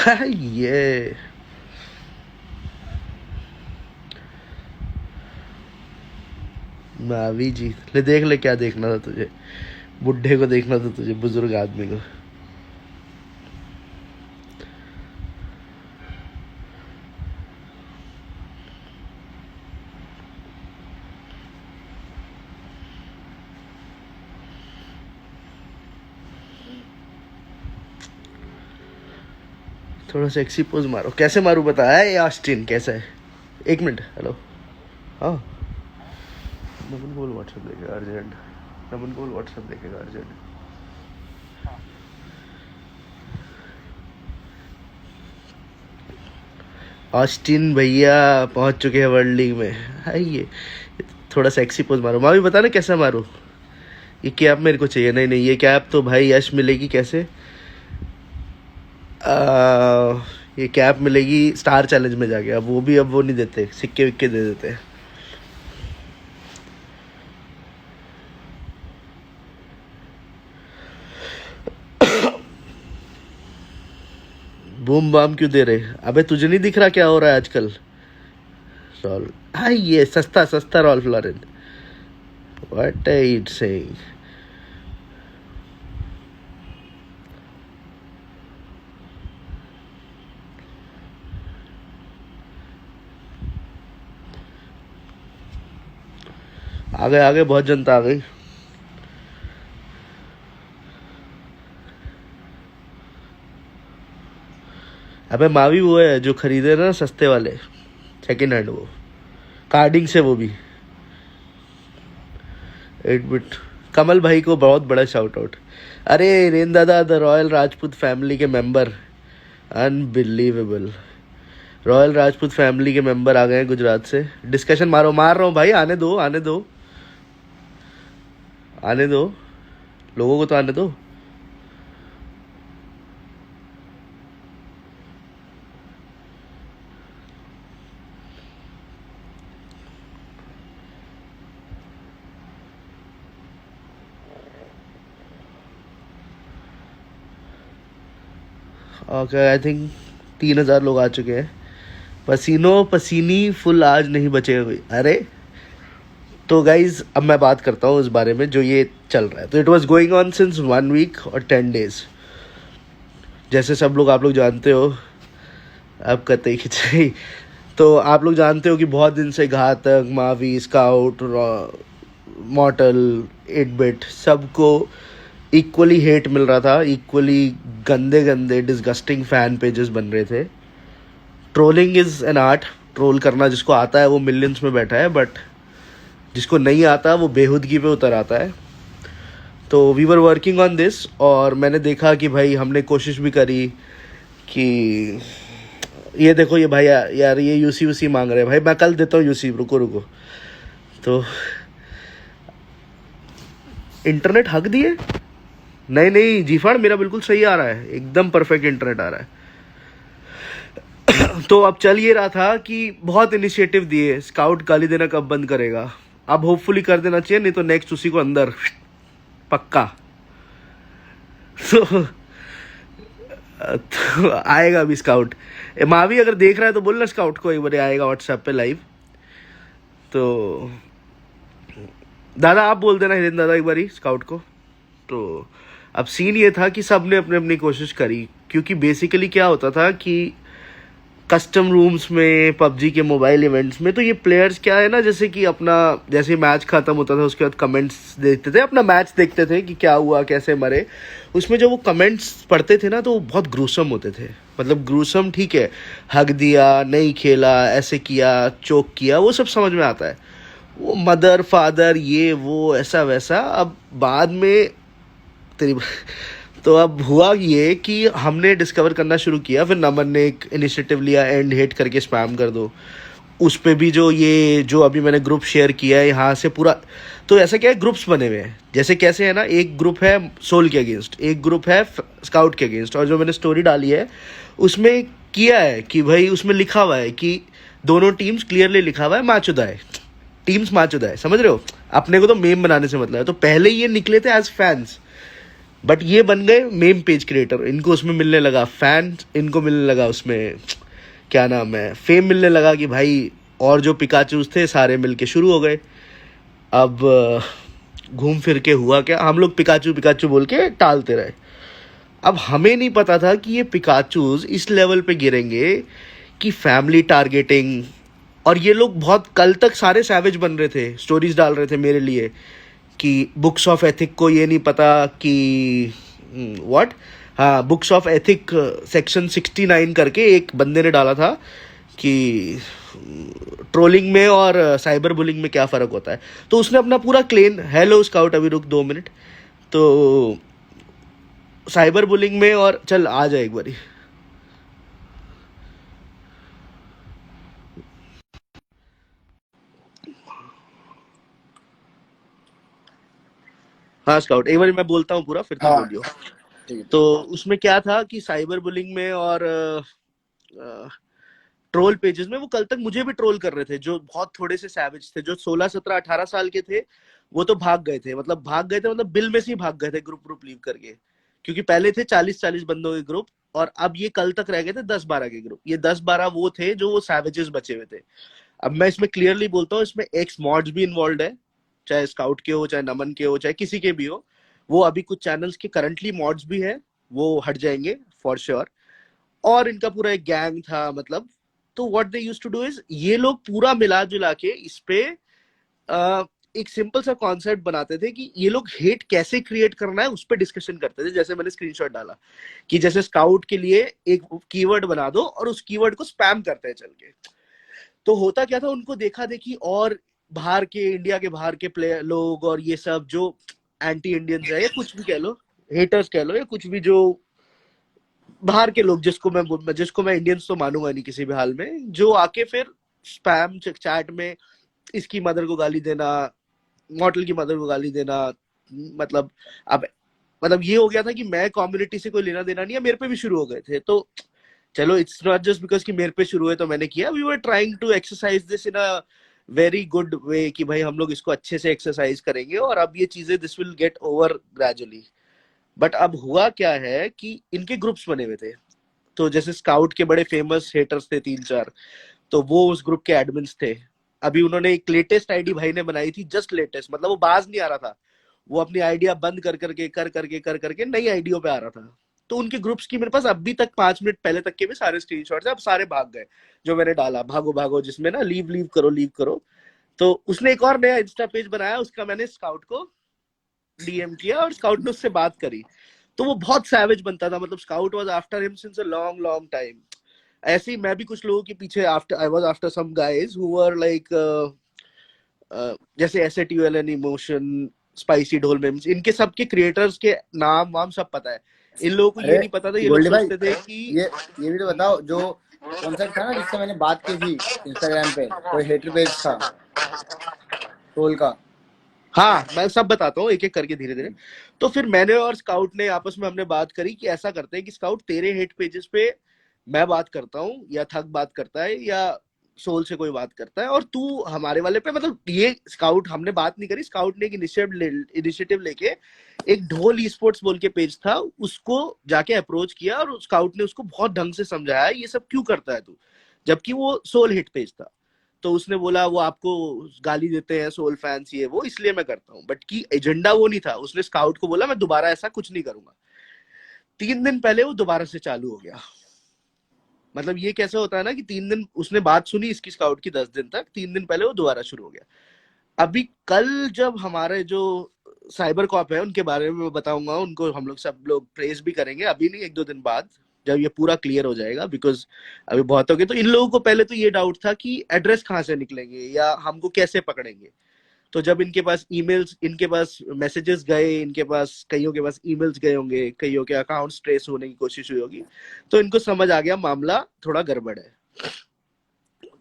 ये मावी जी, ले देख ले क्या देखना था तुझे, बुढ़े को देखना था तुझे, बुजुर्ग आदमी को। थोड़ा सेक्सी पोज मारो। कैसे मारू बता है ऑस्टिन, कैसा है? एक मिनट, हेलो। हाँ, नमन को व्हाट्सएप देखेगा अर्जेंट, नमन को व्हाट्सएप देखेगा अर्जेंट। ऑस्टिन भैया पहुंच चुके हैं वर्ल्ड लीग में। आइए, थोड़ा सेक्सी पोज मारो। माँ भी बता ना कैसा मारू। ये कैप मेरे को चाहिए। नहीं नहीं, ये कैप तो भाई यश मिलेगी कैसे? ये कैप मिलेगी स्टार चैलेंज में जाके। अब वो नहीं देते, सिक्के विक्के दे देते हैं। बूम बाम क्यों दे रहे? अबे तुझे नहीं दिख रहा क्या हो रहा है आजकल? रॉल, हाँ ये सस्ता सस्ता Ralph Lauren. What are you saying? आगे बहुत जनता आ गई। अबे मावी वो है जो खरीदे ना सस्ते वाले, सेकंड हैंड, वो कार्डिंग से, वो भी 8 बिट। कमल भाई को बहुत बड़ा शाउट आउट। अरे रेन दादा, द रॉयल राजपूत फैमिली के member, unbelievable. Royal Rajput family के मेंबर आ गए हैं गुजरात से। डिस्कशन मार रहा हूँ भाई, आने दो लोगों को तो आने दो। ओके, आई थिंक 3000 लोग आ चुके हैं। पसीनो पसीनी फुल आज नहीं बचेगा कोई। अरे तो गाइज, अब मैं बात करता हूँ इस बारे में जो ये चल रहा है। तो it was going on since 1 week और 10 days। जैसे सब लोग, आप लोग जानते हो, अब कतई खिंचाई, तो आप लोग जानते हो कि बहुत दिन से घातक, मावी, स्काउट, मॉर्टल, 8 बिट सबको इक्वली हेट मिल रहा था। इक्वली गंदे गंदे डिस्गस्टिंग फैन पेजेस बन रहे थे। Trolling is an art. Troll करना जिसको आता है वो मिलियंस में बैठा है, बट जिसको नहीं आता वो बेहुदगी पे उतर आता है। तो we were working on this, और मैंने देखा कि भाई हमने कोशिश भी करी कि ये देखो ये भाई यार ये यूसी मांग रहे हैं। भाई मैं कल देता हूँ यूसी, रुको। तो इंटरनेट हक दिए? नहीं जीफाड़, मेरा बिल्कुल सही आ रहा है, एकदम परफेक्ट इंटरनेट आ रहा है। तो अब चल ये रहा था कि बहुत इनिशिएटिव दिए, स्काउट गाली देना कब बंद करेगा? अब होपफुली कर देना चाहिए, नहीं तो नेक्स्ट उसी को अंदर पक्का। तो आएगा अभी स्काउट। मावी अगर देख रहा है तो बोलना स्काउट को एक बार आएगा व्हाट्सएप पे लाइव। तो दादा आप बोल देना, हिरेन दादा एक बारी स्काउट को। तो अब सीन ये था कि सब ने अपनी अपनी कोशिश करी, क्योंकि बेसिकली क्या होता था कि कस्टम रूम्स में, पबजी के मोबाइल इवेंट्स में, तो ये प्लेयर्स क्या है ना, जैसे कि अपना जैसे मैच खत्म होता था उसके बाद कमेंट्स देखते थे, अपना मैच देखते थे कि क्या हुआ, कैसे मरे। उसमें जब वो कमेंट्स पढ़ते थे ना तो वो बहुत ग्रूसम होते थे। मतलब ग्रूसम ठीक है, हक दिया, नहीं खेला, ऐसे किया, चोक किया, वो सब समझ में आता है। वो मदर फादर ये वो ऐसा वैसा, अब बाद में तेरी तो अब हुआ ये कि हमने डिस्कवर करना शुरू किया। फिर नमन ने एक इनिशिएटिव लिया, एंड हेट करके स्पैम कर दो। उस पे भी जो अभी मैंने ग्रुप शेयर किया है यहाँ से पूरा, तो ऐसा क्या है, ग्रुप्स बने हुए हैं। जैसे कैसे है ना, एक ग्रुप है सोल के अगेंस्ट, एक ग्रुप है स्काउट के अगेंस्ट, और जो मैंने स्टोरी डाली है उसमें किया है कि भाई उसमें लिखा हुआ है कि दोनों टीम्स, क्लियरली लिखा हुआ है माचुदा है, टीम्स माचुदा है, समझ रहे हो? अपने को तो मेम बनाने से मतलब है। तो पहले ये निकले थे एज फैंस बट ये बन गए मेम पेज क्रिएटर, इनको उसमें मिलने लगा फैन, इनको मिलने लगा उसमें क्या नाम है फेम मिलने लगा कि भाई, और जो पिकाचूज थे सारे मिलके शुरू हो गए। अब घूम फिर के हुआ क्या, हम लोग पिकाचू पिकाचू बोल के टालते रहे। अब हमें नहीं पता था कि ये पिकाचूज इस लेवल पे गिरेंगे कि फैमिली टारगेटिंग, और ये लोग बहुत कल तक सारे सैवेज बन रहे थे, स्टोरीज डाल रहे थे मेरे लिए कि बुक्स ऑफ एथिक को ये नहीं पता कि व्हाट, हाँ बुक्स ऑफ एथिक सेक्शन 69 करके एक बंदे ने डाला था कि ट्रोलिंग में और साइबर बुलिंग में क्या फ़र्क होता है। तो उसने अपना पूरा क्लेम, हेलो स्काउट अभी रुक 2 मिनट, तो साइबर बुलिंग में, और चल आ जाए एक बारी। हाँ स्काउट, एक बारी मैं बोलता हूँ पूरा, फिर तुम हाँ बोलियो। ठीक है। तो उसमें क्या था कि साइबर बुलिंग में और ट्रोल पेजेस में वो कल तक मुझे भी ट्रोल कर रहे थे, जो बहुत थोड़े से सैवेज थे, जो 16 17 18 साल के थे। वो तो भाग गए थे, मतलब भाग गए थे, मतलब बिल में से ही भाग गए थे ग्रुप ग्रुप लीव करके, क्योंकि पहले थे 40 40 बंदों के ग्रुप, और अब ये कल तक रह गए थे 10 12 के ग्रुप। ये 10 12 वो थे जो वो सैवेजेस बचे हुए थे। अब मैं इसमें क्लियरली बोलता हूँ, इसमें एक्स मॉड्स भी इन्वॉल्व है, चाहे स्काउट के हो, चाहे नमन के हो, चाहे किसी के भी हो। वो अभी कुछ चैनल्स के करंटली मॉड्स भी हैं, वो हट जाएंगे फॉर श्योर। और इनका पूरा एक गैंग था, मतलब। तो what they used to do is, ये लोग पूरा मिला जुला के इस पे अ, एक सिंपल सा कॉन्सेप्ट बनाते थे कि ये लोग हेट कैसे क्रिएट करना है उस पर डिस्कशन करते थे। जैसे मैंने स्क्रीनशॉट डाला कि जैसे स्काउट के लिए एक कीवर्ड बना दो और उस कीवर्ड को स्पैम करते हैं चल के। तो होता क्या था, उनको देखा देखी और बाहर के, इंडिया के बाहर के प्लेयर लोग और ये सब जो एंटी इंडियंस है या कुछ भी कह लो, हेटर्स कह लो या कुछ भी, जो बाहर के लोग, जिसको मैं इंडियंस तो मानूंगा नहीं किसी भी हाल में, जो आके फिर स्पैम चैट में इसकी मदर को गाली देना, मॉडल की मदर को गाली देना, मतलब अब, मतलब ये हो गया था कि मैं कम्युनिटी से कोई लेना देना नहीं है, मेरे पे भी शुरू हो गए थे। तो चलो, इट्स नॉट जस्ट बिकॉज कि मेरे पे शुरू हुए तो मैंने किया, we were trying to exercise this in a very good way कि भाई हम लोग इसको अच्छे से एक्सरसाइज करेंगे, और अब ये चीजें this will get over gradually. But अब हुआ क्या है कि इनके ग्रुप्स बने हुए थे। तो जैसे स्काउट के बड़े फेमस हेटर्स थे 3 4, तो वो उस ग्रुप के एडमिन्स थे। अभी उन्होंने एक लेटेस्ट आईडी भाई ने बनाई थी, जस्ट लेटेस्ट, मतलब वो बाज नहीं आ रहा था, वो अपनी आइडिया बंद कर करके नई आइडियो पे आ रहा था। तो उनके ग्रुप्स की मेरे पास अभी तक 5 मिनट पहले तक के भी सारे स्क्रीनशॉट्स हैं, अब सारे भाग गए जो मैंने डाला, भागो भागो जिसमें ना लीव लीव करो लीव करो। तो उसने एक और नया इंस्टा पेज बनाया, उसका मैंने स्काउट को डीएम किया और स्काउट ने उससे बात करी। तो वो बहुत सैवेज बनता था, मतलब scout was after him since a long long time. ऐसे ही मैं भी कुछ लोगों के पीछे, after I was after some guys who were like जैसे एसएटीयूएलएन इमोशन, स्पाइसी ढोल मेम्स, इनके सबके क्रिएटर्स के नाम वाम सब पता है। इन लोगों को ये अरे नहीं पता था, ये लोग गोल्डी भाई, सोचते थे कि ये ये भी तो बताओ, जो कॉन्सेप्ट था ना जिससे मैंने बात की थी इंस्टाग्राम पे, कोई हेटर पेज था ट्रोल का। हाँ, मैं सब बताता हूँ एक एक करके धीरे धीरे। तो फिर मैंने और स्काउट ने आपस में हमने बात करी कि ऐसा करते हैं कि स्काउट तेरे हेट पेजेस पे मैं बात करता हूँ, या थक बात करता है, या सोल से कोई बात करता है, और तू हमारे वाले पे, मतलब ये स्काउट हमने बात नहीं करी, स्काउट ने एक इनिशिएटिव लेके एक ढोल ई स्पोर्ट्स बोल के पेज था, उसको जाके अप्रोच किया, और स्काउट ने उसको बहुत ढंग से समझाया ये सब क्यों करता है तू, जबकि वो सोल हिट पेज था। तो उसने बोला वो आपको गाली देते हैं सोल फैंस, ये वो, इसलिए मैं करता हूँ, बट की एजेंडा वो नहीं था। उसने स्काउट को बोला मैं दोबारा ऐसा कुछ नहीं करूंगा। 3 दिन पहले वो दोबारा से चालू हो गया। मतलब ये कैसे होता है ना कि 3 दिन उसने बात सुनी इसकी स्काउट की, 10 दिन तक, 3 दिन पहले वो दोबारा शुरू हो गया। अभी कल जब हमारे जो साइबर कॉप है उनके बारे में मैं बताऊंगा, उनको हम लोग सब लोग प्रेज भी करेंगे, अभी नहीं, 1 2 दिन बाद जब ये पूरा क्लियर हो जाएगा, बिकॉज अभी बहुत हो गए। तो इन लोगों को पहले तो ये डाउट था कि एड्रेस कहाँ से निकलेंगे या हमको कैसे पकड़ेंगे। तो जब इनके पास ईमेल्स, इनके पास मैसेजेस गए, इनके पास कईयों के पास ईमेल्स गए होंगे, कईयों के अकाउंट्स ट्रेस होने की कोशिश हुई होगी, तो इनको समझ आ गया मामला थोड़ा गड़बड़ है।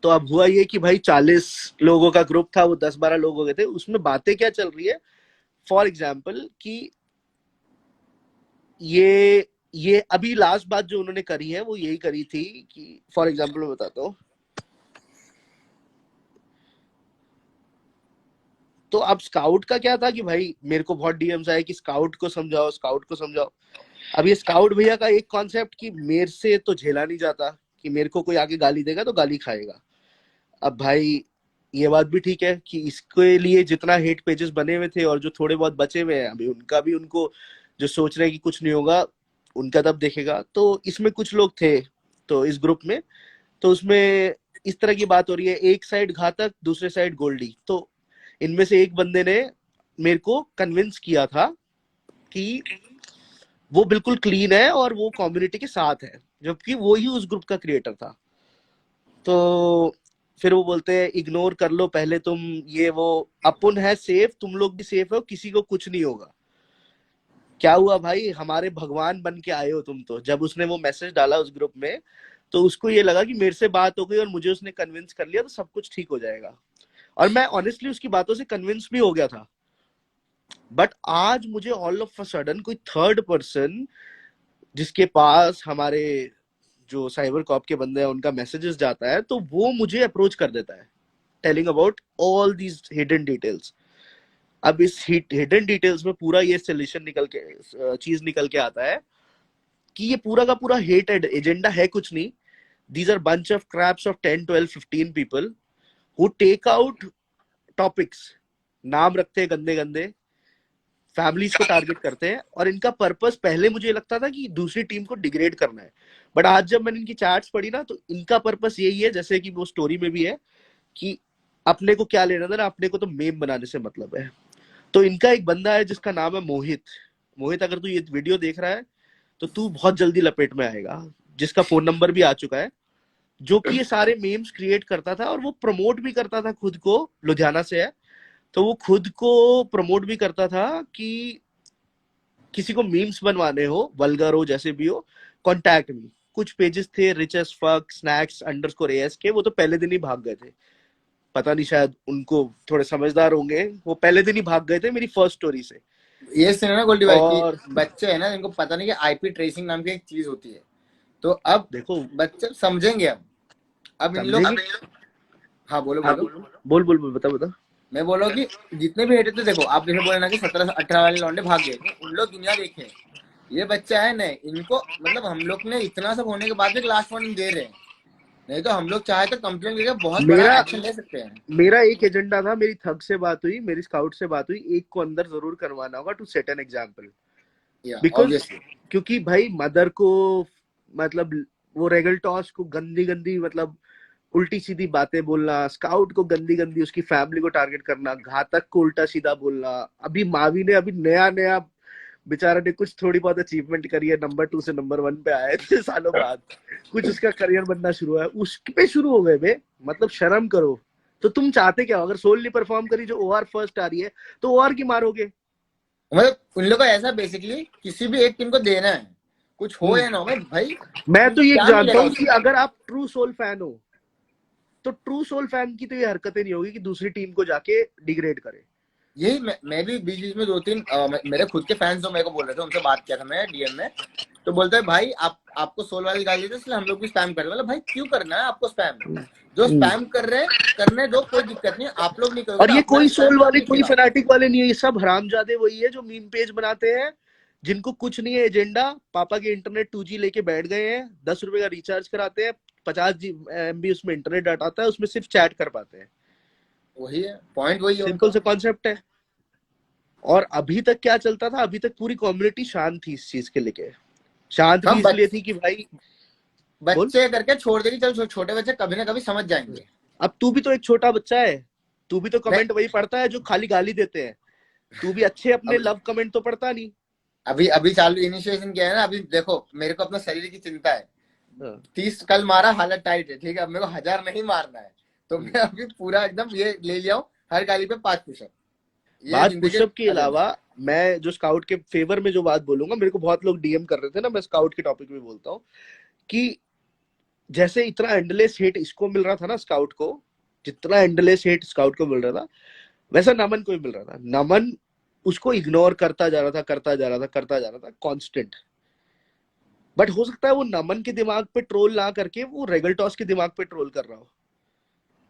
तो अब हुआ ये कि भाई 40 लोगों का ग्रुप था, वो 10 12 लोग हो गए थे, उसमें बातें क्या चल रही है। फॉर एग्जाम्पल कि ये अभी लास्ट बात जो उन्होंने करी है वो यही करी थी कि, फॉर एग्जाम्पल मैं बताता हूँ तो अब स्काउट का क्या था कि भाई मेरे को बहुत डीएम्स आए कि स्काउट को समझाओ, स्काउट को समझाओ। अब ये स्काउट भैया का एक कॉन्सेप्ट कि मेरे से तो झेला नहीं जाता, कि मेरे को कोई आगे गाली देगा तो गाली खाएगा। अब भाई ये बात भी ठीक है कि इसके लिए जितना हेट पेजेस बने हुए थे और जो थोड़े बहुत बचे हुए हैं अभी, उनका भी, उनको जो सोच रहे हैं कि कुछ नहीं होगा, उनका तब देखेगा। तो इसमें कुछ लोग थे तो इस ग्रुप में, तो उसमें इस तरह की बात हो रही है, एक साइड घातक दूसरे साइड गोल्डी। तो इनमें से एक बंदे ने मेरे को कन्विंस किया था कि वो बिल्कुल क्लीन है और वो कम्युनिटी के साथ है, जबकि वो ही उस ग्रुप का क्रिएटर था। तो फिर वो बोलते हैं इग्नोर कर लो पहले तुम, ये वो अपन है सेफ, तुम लोग भी सेफ हो, किसी को कुछ नहीं होगा। क्या हुआ भाई, हमारे भगवान बन के आए हो तुम तो। जब उसने वो मैसेज डाला उस ग्रुप में, तो उसको ये लगा कि मेरे से बात हो गई और मुझे उसने कन्विंस कर लिया तो सब कुछ ठीक हो जाएगा। और मैं ऑनेस्टली उसकी बातों से कन्विंस भी हो गया था। बट आज मुझे ऑल ऑफ अ सडन कोई थर्ड पर्सन, जिसके पास हमारे जो साइबर कॉप के बंदे हैं उनका मैसेजेस जाता है, तो वो मुझे अप्रोच कर देता है telling about all these hidden details. अब इस हिडन डिटेल्स में पूरा ये सोल्यूशन निकल के, चीज निकल के आता है कि ये पूरा का पूरा हेट एजेंडा है कुछ नहीं। These are bunch of craps of 10 12 15 people who take out topics, नाम रखते हैं गंदे गंदे, फैमिलीज को टारगेट करते हैं। और इनका पर्पस पहले मुझे लगता था कि दूसरी टीम को डिग्रेड करना है, बट आज जब मैंने इनकी चैट्स पढ़ी ना, तो इनका पर्पस यही है, जैसे कि वो स्टोरी में भी है, कि अपने को क्या लेना था, अपने को तो मेम बनाने से मतलब है। तो इनका एक बंदा है जिसका नाम है मोहित। मोहित, अगर तू ये वीडियो देख रहा है तो तू बहुत जल्दी लपेट में आएगा, जिसका फोन नंबर भी आ चुका है, जो कि ये सारे मेम्स क्रिएट करता था और वो प्रमोट भी करता था खुद को। लुधियाना से है, तो वो खुद को प्रमोट भी करता था कि किसी को मीम्स बनवाने हो, वल्गर हो, जैसे भी हो, कॉन्टैक्ट मी। कुछ पेजेस थे, rich S fuck, snacks underscore as के, वो तो पहले दिन ही भाग गए थे। पता नहीं, शायद उनको थोड़े समझदार होंगे, वो पहले दिन ही भाग गए थे मेरी फर्स्ट स्टोरी से। ये सीन है ना गोल्डी भाई की, और बच्चे है ना इनको पता नहीं कि आईपी ट्रेसिंग नाम की एक चीज होती है। तो अब देखो, बच्चे समझेंगे। अब इन लोग, समझेंगे। हाँ बोलो हाँ, बोलो। बोल बोल बोल, बता बता। मैं बोल रहा हूँ कि जितने भी हेटर थे, देखो आप जैसे बोले ना कि 17 18 वाले लौंडे भाग गए थे, उन लोग दुनिया देखे हैं। ये बच्चा है नहीं, इनको मतलब हम लोग ने इतना सब होने के बाद भी लास्ट वार्निंग दे रहे हैं। नहीं तो हम लोग चाहे तो कंप्लेन करके बहुत बड़ा मेरा एक्शन ले सकते हैं। मेरा एक एजेंडा था, मेरी थग से बात हुई, मेरी स्काउट से बात हुई, एक को अंदर जरूर करवाना होगा टू सेट एन एग्जाम्पल। या बिकॉज ऑब्वियसली। क्योंकि भाई मदर को, मतलब वो रेगल टॉस को गंदी गंदी, मतलब उल्टी सीधी बातें बोलना, स्काउट को गंदी गंदी उसकी फैमिली को टारगेट करना, घातक को उल्टा सीधा बोलना। अभी मावी ने अभी नया नया, बेचारा ने कुछ थोड़ी बहुत अचीवमेंट करी है, नंबर 2 से नंबर 1 पे आया इतने सालों बाद, कुछ उसका करियर बनना शुरू हुआ है, उस पे शुरू हो गए बे। मतलब शर्म करो। तो तुम चाहते क्या हो? अगर सोल नहीं परफॉर्म करी, जो ओआर फर्स्ट आ रही है, तो ओआर की मारोगे? मतलब उन लोगों को ऐसा बेसिकली किसी भी एक टीम को देना है, कुछ हो या ना हो भाई, मैं तो ये क्या जानता मिलेगा हूँ कि उसको। अगर आप ट्रू सोल फैन हो, तो ट्रू सोल फैन की तो ये हरकतें नहीं होगी कि दूसरी टीम को जाके डिग्रेड करे। यही मैं भी बीच बीच में 2 3 मेरे खुद के फैंस जो मेरे को बोल रहे थे, उनसे बात किया था मैं डीएम में। तो बोलते हैं भाई आपको सोल वाली गाली देते इसलिए हम लोग भी स्पैम कर रहे हैं। मतलब भाई क्यों करना है आपको स्पैम? जो स्पैम कर रहे हैं करने दो, कोई दिक्कत नहीं। आप लोग नहीं करोगे और तो ये अपना कोई स्पैम सोल करो वाले, अपने कोई खिलाफ। फनाटिक वाले नहीं है, ये सब हरामजादे वही है जो मीम पेज बनाते हैं, जिनको कुछ नहीं है एजेंडा। पापा के इंटरनेट 2G लेके बैठ गए हैं, 10 रुपए का रिचार्ज कराते हैं, 50 MB उसमें इंटरनेट डाटा आता है, उसमें सिर्फ चैट कर पाते हैं। वही है पॉइंट, वही है सिंपल उनका। सा कॉन्सेप्ट है। और अभी तक क्या चलता था, अभी तक पूरी कम्युनिटी शांत थी इस चीज के लेके। शांत भी हम इसलिए थी कि भाई, बोल। बच्चे करके छोड़ देगी, चलो छोटे बच्चे कभी ना कभी समझ जाएंगे। अब तू भी तो एक छोटा बच्चा है, तू भी तो मैं कमेंट वही पढ़ता है जो खाली गाली देते हैं। तू भी अच्छे अपने अब लव कमेंट तो पढ़ता नहीं। अभी अभी चालू इनिशिएशन किया है ना। अभी देखो मेरे को अपना शरीर की चिंता है। हाँ। 30 कल मारा, हालत टाइट है, ठीक है। अब मेरे को 1000 नहीं मारना है। तो हम्म। मैं अभी पूरा एकदम ये ले लिया हूँ, हर गाली पे 5 पुशअप। ये 5 जिंदगी पुशअप के एजेंडा अलावा, है। मैं जो स्काउट के फेवर में जो बात बोलूंगा, मेरे को बहुत लोग डीएम कर रहे थे ना, मैं स्काउट के टॉपिक में बोलता हूँ कि जैसे इतना एंडलेस हेट इसको मिल रहा था ना स्काउट को, जितना एंडलेस हेट स्काउट को मिल रहा था, वैसा नमन को भी मिल रहा था। नमन उसको इग्नोर करता जा रहा था, करता जा रहा था, करता जा रहा था, कांस्टेंट। बट हो सकता है वो नमन के दिमाग पे ट्रोल ना करके वो रेगल टॉस के दिमाग पे ट्रोल कर रहा हो।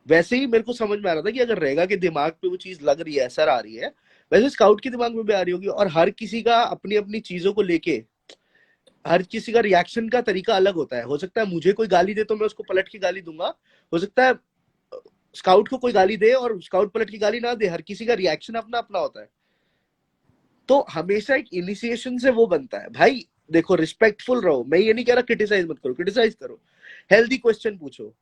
वैसे ही मेरे को समझ में आ रहा था कि अगर रहेगा कि दिमाग पे वो चीज लग रही है, असर आ रही है, वैसे स्काउट के दिमाग में भी आ रही होगी। और हर किसी का अपनी अपनी चीजों को लेके, हर किसी का रिएक्शन का तरीका अलग होता है। हो सकता है मुझे कोई गाली दे तो मैं उसको पलट के गाली दूंगा, हो सकता है स्काउट को कोई गाली दे और स्काउट पलट की गाली ना दे। हर किसी का रिएक्शन अपना अपना होता है। तो हमेशा एक इनिशिएशन से वो बनता है भाई। देखो, रिस्पेक्टफुल रहो, मैं ये नहीं कह रहा क्रिटिसाइज मत करो, क्रिटिसाइज करो, हेल्दी क्वेश्चन पूछो।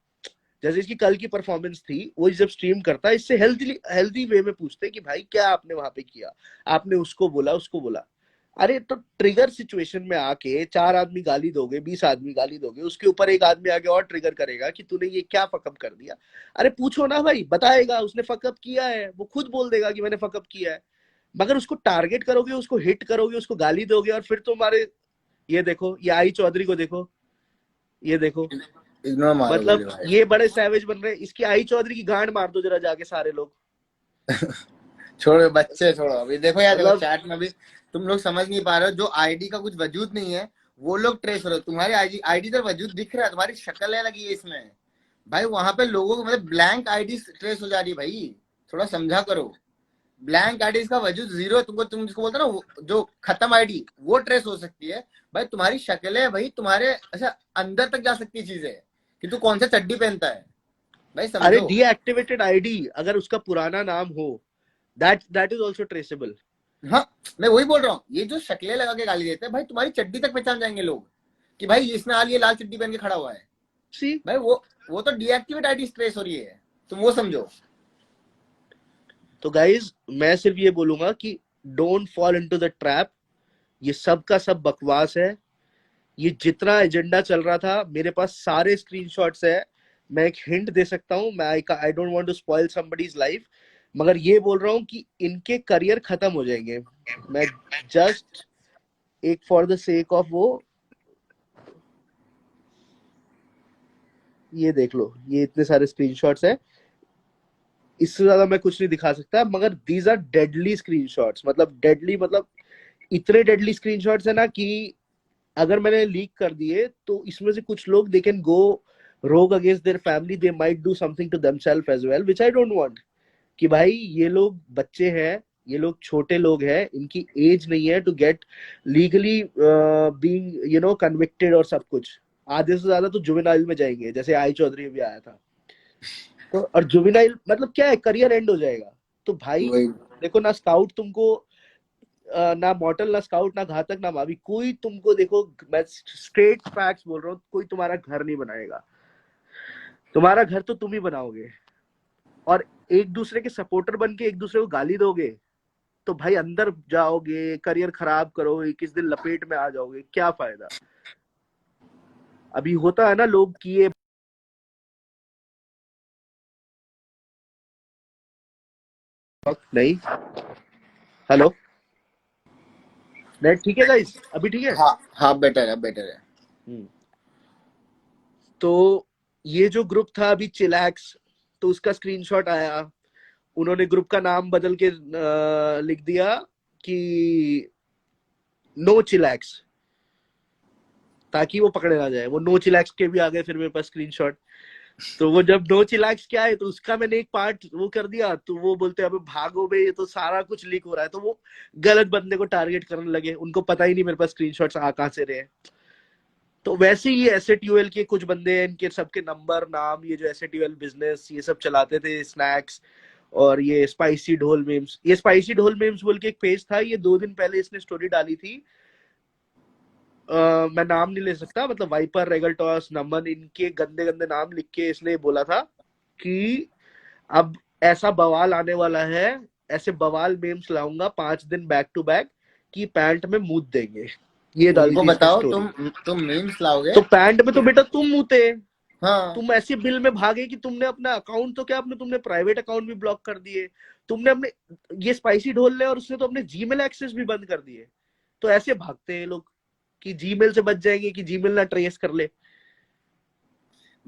जैसे इसकी कल की परफॉर्मेंस थी, वो जब स्ट्रीम करता है इससे हेल्दी हेल्दी वे में पूछते कि भाई क्या आपने वहां पे किया, आपने उसको बोला, उसको बोला। अरे तो ट्रिगर सिचुएशन में आके 4 आदमी गाली दोगे, 20 आदमी गाली दोगे, उसके ऊपर एक आदमी आके और ट्रिगर करेगा कि तूने ये क्या फकअप कर दिया। अरे पूछो ना भाई, बताएगा उसने फकअप किया है, वो खुद बोल देगा कि मैंने फकअप किया है। मगर उसको टारगेट करोगे, उसको हिट करोगे, उसको गाली दोगे, और फिर तुम्हारे, ये देखो, ये आई चौधरी को देखो, ये देखो, इग्नोर मारो मतलब बोले भाई। ये बड़े सैवेज बन रहे हैं। इसकी आई चौधरी की गांड मार दो जरा जाके सारे लोग। छोड़ो बच्चे, छोड़ो। अभी देखो यार, देखो मतलब चैट में भी तुम लोग समझ नहीं पा रहे हो, जो आईडी का कुछ वजूद नहीं है वो लोग ट्रेस हो रहे हो। तुम्हारी आईडी आईडी तो वजूद दिख रहा है, तुम्हारी शक्ल है लगी है इसमें भाई, वहां पे लोगों को मतलब ब्लैंक आईडी ट्रेस हो जा रही है भाई, थोड़ा समझा करो। ब्लैंक आईडी का वजूद जीरो है, तुमको, तुम जिसको बोलते हो ना जो खत्म आईडी, वो ट्रेस हो सकती है भाई। तुम्हारी शक्ल है भाई, तुम्हारे अच्छा अंदर तक जा सकती चीजें कि तू कौन सा चड्डी पहनता है भाई, अरे समझो। डीएक्टिवेटेड आईडी अगर उसका पुराना नाम हो, दैट इज आल्सो ट्रेसेबल। हाँ, मैं वही बोल रहा हूँ, ये जो शक्लें लगा के गाली देते हैं भाई, तुम्हारी चड्डी तक पहचान जाएंगे लोग कि भाई इसने हाल ये लाल चड्डी पहन के खड़ा हुआ है सी, भाई। वो तो डीएक्टिवेट आईडी ट्रेस हो रही है, तुम वो समझो। तो गाइज मैं सिर्फ ये बोलूंगा कि don't fall into the trap. ये सब का सब बकवास है। ये जितना एजेंडा चल रहा था, मेरे पास सारे स्क्रीनशॉट्स है। मैं एक हिंट दे सकता हूँ, मैं I don't want to spoil somebody's life, मगर ये बोल रहा हूँ कि इनके करियर खत्म हो जाएंगे। मैं जस्ट एक फॉर द सेक ऑफ वो, ये देख लो, ये इतने सारे स्क्रीनशॉट्स है, इससे ज्यादा मैं कुछ नहीं दिखा सकता। मगर दीज आर डेडली स्क्रीनशॉट्स, मतलब डेडली, मतलब इतने डेडली स्क्रीनशॉट्स है ना कि अगर मैंने लीक कर दिए तो इसमें से कुछ लोग दे can go rogue against their family, they might do something to themselves as well, which I don't want. कि भाई ये लोग बच्चे हैं, ये लोग छोटे लोग हैं, इनकी एज नहीं है to get legally being convicted और सब कुछ। आधे से ज्यादा तो जुवेनाइल में जाएंगे, जैसे आई चौधरी भी आया था। तो और जुवेनाइल मतलब क्या है, करियर एंड हो जाएगा। तो भाई वही देखो ना, स्काउट तुमको ना मॉर्टल, ना स्काउट, ना घातक, ना मावी, कोई तुमको, देखो मैं स्ट्रेट फैक्ट्स बोल रहा हूँ, कोई तुम्हारा घर नहीं बनाएगा। तुम्हारा घर तो तुम ही बनाओगे। और एक दूसरे के सपोर्टर बन के एक दूसरे को गाली दोगे तो भाई अंदर जाओगे, करियर खराब करोगे, किस दिन लपेट में आ जाओगे, क्या फायदा। अभी होता है ना लोग कि ये नहीं, हेलो, नेट ठीक है गाइस, अभी ठीक है। हाँ हाँ, बेटर है, बेटर है। हम्म। तो ये जो ग्रुप था अभी चिलैक्स, तो उसका स्क्रीनशॉट आया, उन्होंने ग्रुप का नाम बदल के लिख दिया कि नो चिलैक्स, ताकि वो पकड़े ना जाए। वो नो चिलैक्स के भी आ गए फिर मेरे पास स्क्रीनशॉट। तो वो जब नो चिलैक्स क्या है, तो उसका मैंने एक पार्ट वो कर दिया, तो वो बोलते हैं अबे भागो बे, ये तो सारा कुछ लीक हो रहा है। तो वो गलत बंदे को टारगेट करने लगे, उनको पता ही नहीं मेरे पास स्क्रीनशॉट्स आ कहां से रहे हैं। तो वैसे ही एसएटीयूएल के कुछ बंदे हैं, इनके सबके नंबर, नाम, ये जो एसएटीयूएल बिजनेस ये सब चलाते थे, स्नैक्स और ये स्पाइसी ढोल मेम्स, ये स्पाइसी ढोल मेम्स बोल के एक पेज था, ये 2 दिन पहले इसने स्टोरी डाली थी। मैं नाम नहीं ले सकता, मतलब वाइपर, रेगलटॉस, नमन, इनके गंदे गंदे नाम लिख के इसने बोला था कि अब ऐसा बवाल आने वाला है, ऐसे बवाल मेम्स लाऊंगा 5 दिन बैक टू बैक कि पैंट में मूत देंगे। ये डाली उनको थी इसने बताओ, स्टोरी। तुम मीम्स लाओगे। तो पैंट में तो बेटा तुम मूते, हाँ, तुम ऐसे बिल में भागे कि तुमने अपना अकाउंट तो क्या, अपने तुमने प्राइवेट अकाउंट भी ब्लॉक कर दिए, तुमने अपने, ये स्पाइसी ढोल ले और उसने तो अपने जीमेल एक्सेस भी बंद कर दिए। तो ऐसे भागते हैं लोग कि जीमेल से बच जाएंगे, कि जीमेल ना ट्रेस कर ले।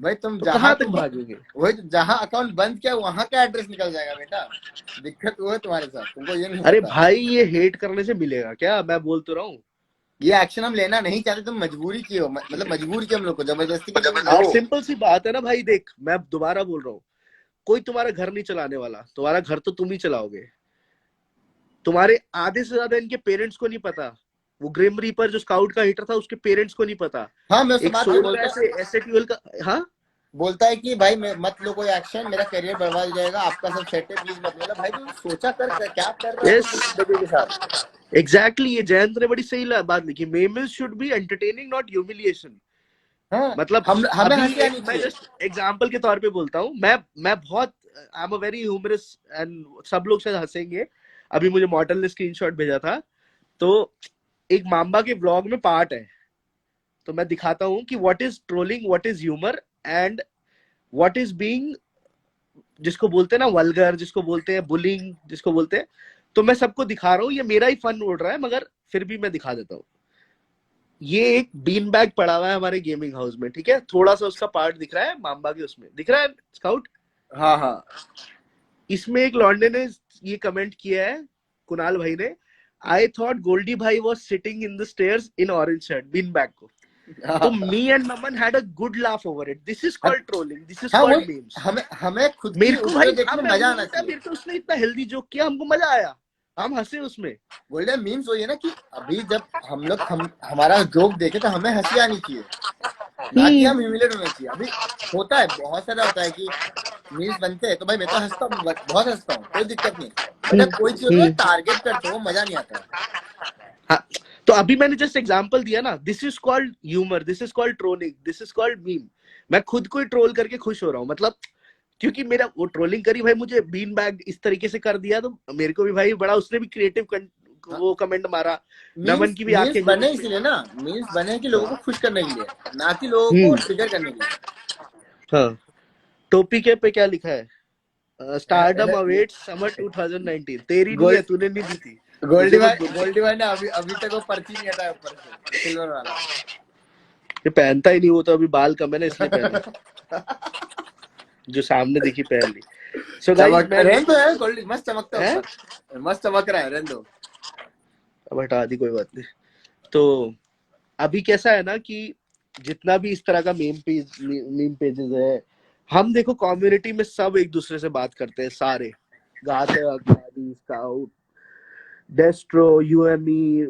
भाई तुम तो जहां कहां तक तुम भागेंगे। वही तो, जहां अकाउंट बंद किया वहां का एड्रेस निकल जाएगा बेटा। दिक्कत वो है तुम्हारे साथ, तुमको ये नहीं अरे पता। भाई ये हेट करने से मिलेगा क्या, मैं बोल तो रहा हूँ। ये एक्शन हम लेना नहीं चाहते, तुम मजबूरी की हो, मतलब मजबूर किया हम लोग को, जबरदस्ती की तुम और लो। सिंपल सी बात है ना भाई, देख मैं दोबारा बोल रहा हूँ, कोई तुम्हारा घर नहीं चलाने वाला, तुम्हारा घर तो तुम ही चलाओगे। तुम्हारे आधे से ज्यादा इनके पेरेंट्स को नहीं पता, वो ग्रिम रीपर जो स्काउट का हिटर था उसके पेरेंट्स को नहीं पता। हाँ मैं उससे एक बात की, सोल्जर बोलता ऐसे एसएटीएल का, हाँ बोलता है कि भाई मत लो कोई एक्शन, मेरा करियर बर्बाद हो जाएगा, आपका सब सेट है, प्लीज मत लो। भाई तू सोचा क्या कर रहा है यस अपनी जिंदगी के साथ। एग्जैक्टली, ये जयंत ने बड़ी सही बात लिखी, mammals should be entertaining not humiliation. हाँ मतलब हमें अभी हंसी एक आनी मैं चाहिए। जस्ट एग्जांपल के तौर पे बोलता हूँ, मैं बहुत I am a very humorous and सब लोग शायद हंसेंगे। अभी मुझे मॉडल ने स्क्रीनशॉट भेजा था, तो एक माम्बा के ब्लॉग में पार्ट है, तो मैं दिखाता हूँ कि what is trolling, what is humour and what is being, जिसको बोलते हैं ना वल्गर, जिसको बोलते हैं बुलिंग, जिसको बोलते हैं। तो मैं सबको दिखा रहा हूँ, ये मेरा ही फन उड़ रहा है मगर फिर भी मैं दिखा देता हूँ। ये एक बीन बैग पड़ा हुआ है हमारे गेमिंग हाउस में, ठीक है, थोड़ा सा उसका पार्ट दिख रहा है माम्बा के, उसमें दिख रहा है स्काउट। हाँ हाँ इसमें एक लॉन्डे ने ये कमेंट किया है, कुणाल भाई ने, आई थॉट गोल्डी भाई was sitting in the stairs in orange shirt, bean bag को। तो हाँ me and Naman had a good laugh over it, this is called trolling, this is हाँ कॉल्ड वही, मीम्स। हमें हमें खुद की मेरे को वीडियो भाई, देखने अब में मैं मजा हूँ आना उल्टा, चाहिए। मेरे को उसने इतना हेल्दी जोक किया, हमको मजा आया, हम हंसे उसमें। गोल्डन मीम्स वही है ना कि अभी जब हम हमारा जोक देखे तो हमें हंसी आनी चाहिए, ना कि हम ह्यूमिलेट होना चाहिए। अभी होता है, बहुत सारा होता है कि मीम्स बनते हैं तो भाई मैं तो हंसता हूँ, बहुत हंसता हूँ, कोई दिक्कत नहीं। बट जब कोई चीज होती है टारगेट करते हो, मजा नहीं आता है। हाँ, तो अभी मैंने जस्ट एग्जांपल दिया ना, this is called humour, this is called trolling, this is called meme. मैं खुद को ही ट्रोल करके खुश हो रहा हूँ, मतलब क्योंकि मेरा वो ट्रोलिंग करी भाई, मुझे बीन बैग इस तरीके से कर दिया, तो मेरे को भी भाई बड़ा, उसने भी क्रिएटिव वो कमेंट मारा, नमन मीम्स की भी मीम्स आंखें बने गड़ी। इसीलिए ना, मीम्स बने कि लोगों को खुश करने के लिए, ना कि लोगों को ट्रिगर करने के लिए। हाँ, टोपी के पे क्या लिखा है, स्टारडम रे- अवेट्स समर 2019, तेरी नहीं है, गोल्ड तूने नहीं दी थी, गोल्डी तुझे वो भाई, गोल्डी भाई ने अभी अभी तक वो पर्ची नहीं हटाया ऊपर से, सिल्वर वाला। ये पहनता ही नहीं, वो तो अभी बाल कम है ना इसलिए पहनी, जो सामने दिखी पहन ली। सो गाइस चमक मैं रहने तो है, गोल्डी मस्त चमकता है है, ऊपर, मस्त चमक रहा है, रहने दो। अब हटा दी, कोई बात नहीं। तो अभी कैसा है ना कि जितना भी इस तरह का मीम पेजेस है, हम देखो कम्युनिटी में सब एक दूसरे से बात करते हैं सारे, घातक, गाड़ी, स्काउट, डेस्ट्रो, यूएमई,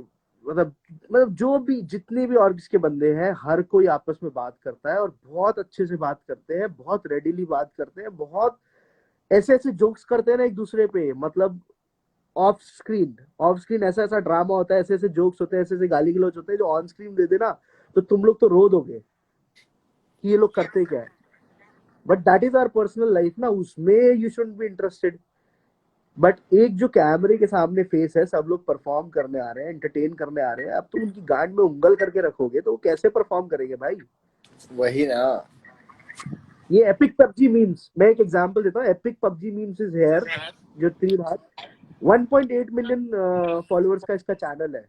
मतलब जो भी जितने भी ऑर्ग्स के बंदे हैं, हर कोई आपस में बात करता है और बहुत अच्छे से बात करते हैं, बहुत रेडिली बात करते हैं, बहुत ऐसे ऐसे जोक्स करते हैं ना एक दूसरे पे, मतलब ऑफ स्क्रीन ऐसा ऐसा ड्रामा होता है, ऐसे ऐसे जोक्स होते हैं, ऐसे ऐसे गाली गलौज होते हैं, जो ऑन स्क्रीन दे देना तो तुम लोग तो रो दोगे कि ये लोग करते क्या है। But that is our personal life ना, उसमें you should be interested. But एक जो कैमरे के सामने फेस है, सब लोग परफॉर्म करने आ रहे हैं, एंटरटेन करने आ रहे हैं, अब तुम उनकी गांड में उंगल करके रखोगे तो वो कैसे परफॉर्म करेंगे भाई। वही ना। ये एपिक पबजी मीम्स, मैं एक एग्जांपल देता हूँ, epic PUBG memes is here, जो 1.8 मिलियन फॉलोअर्स का इसका चैनल है।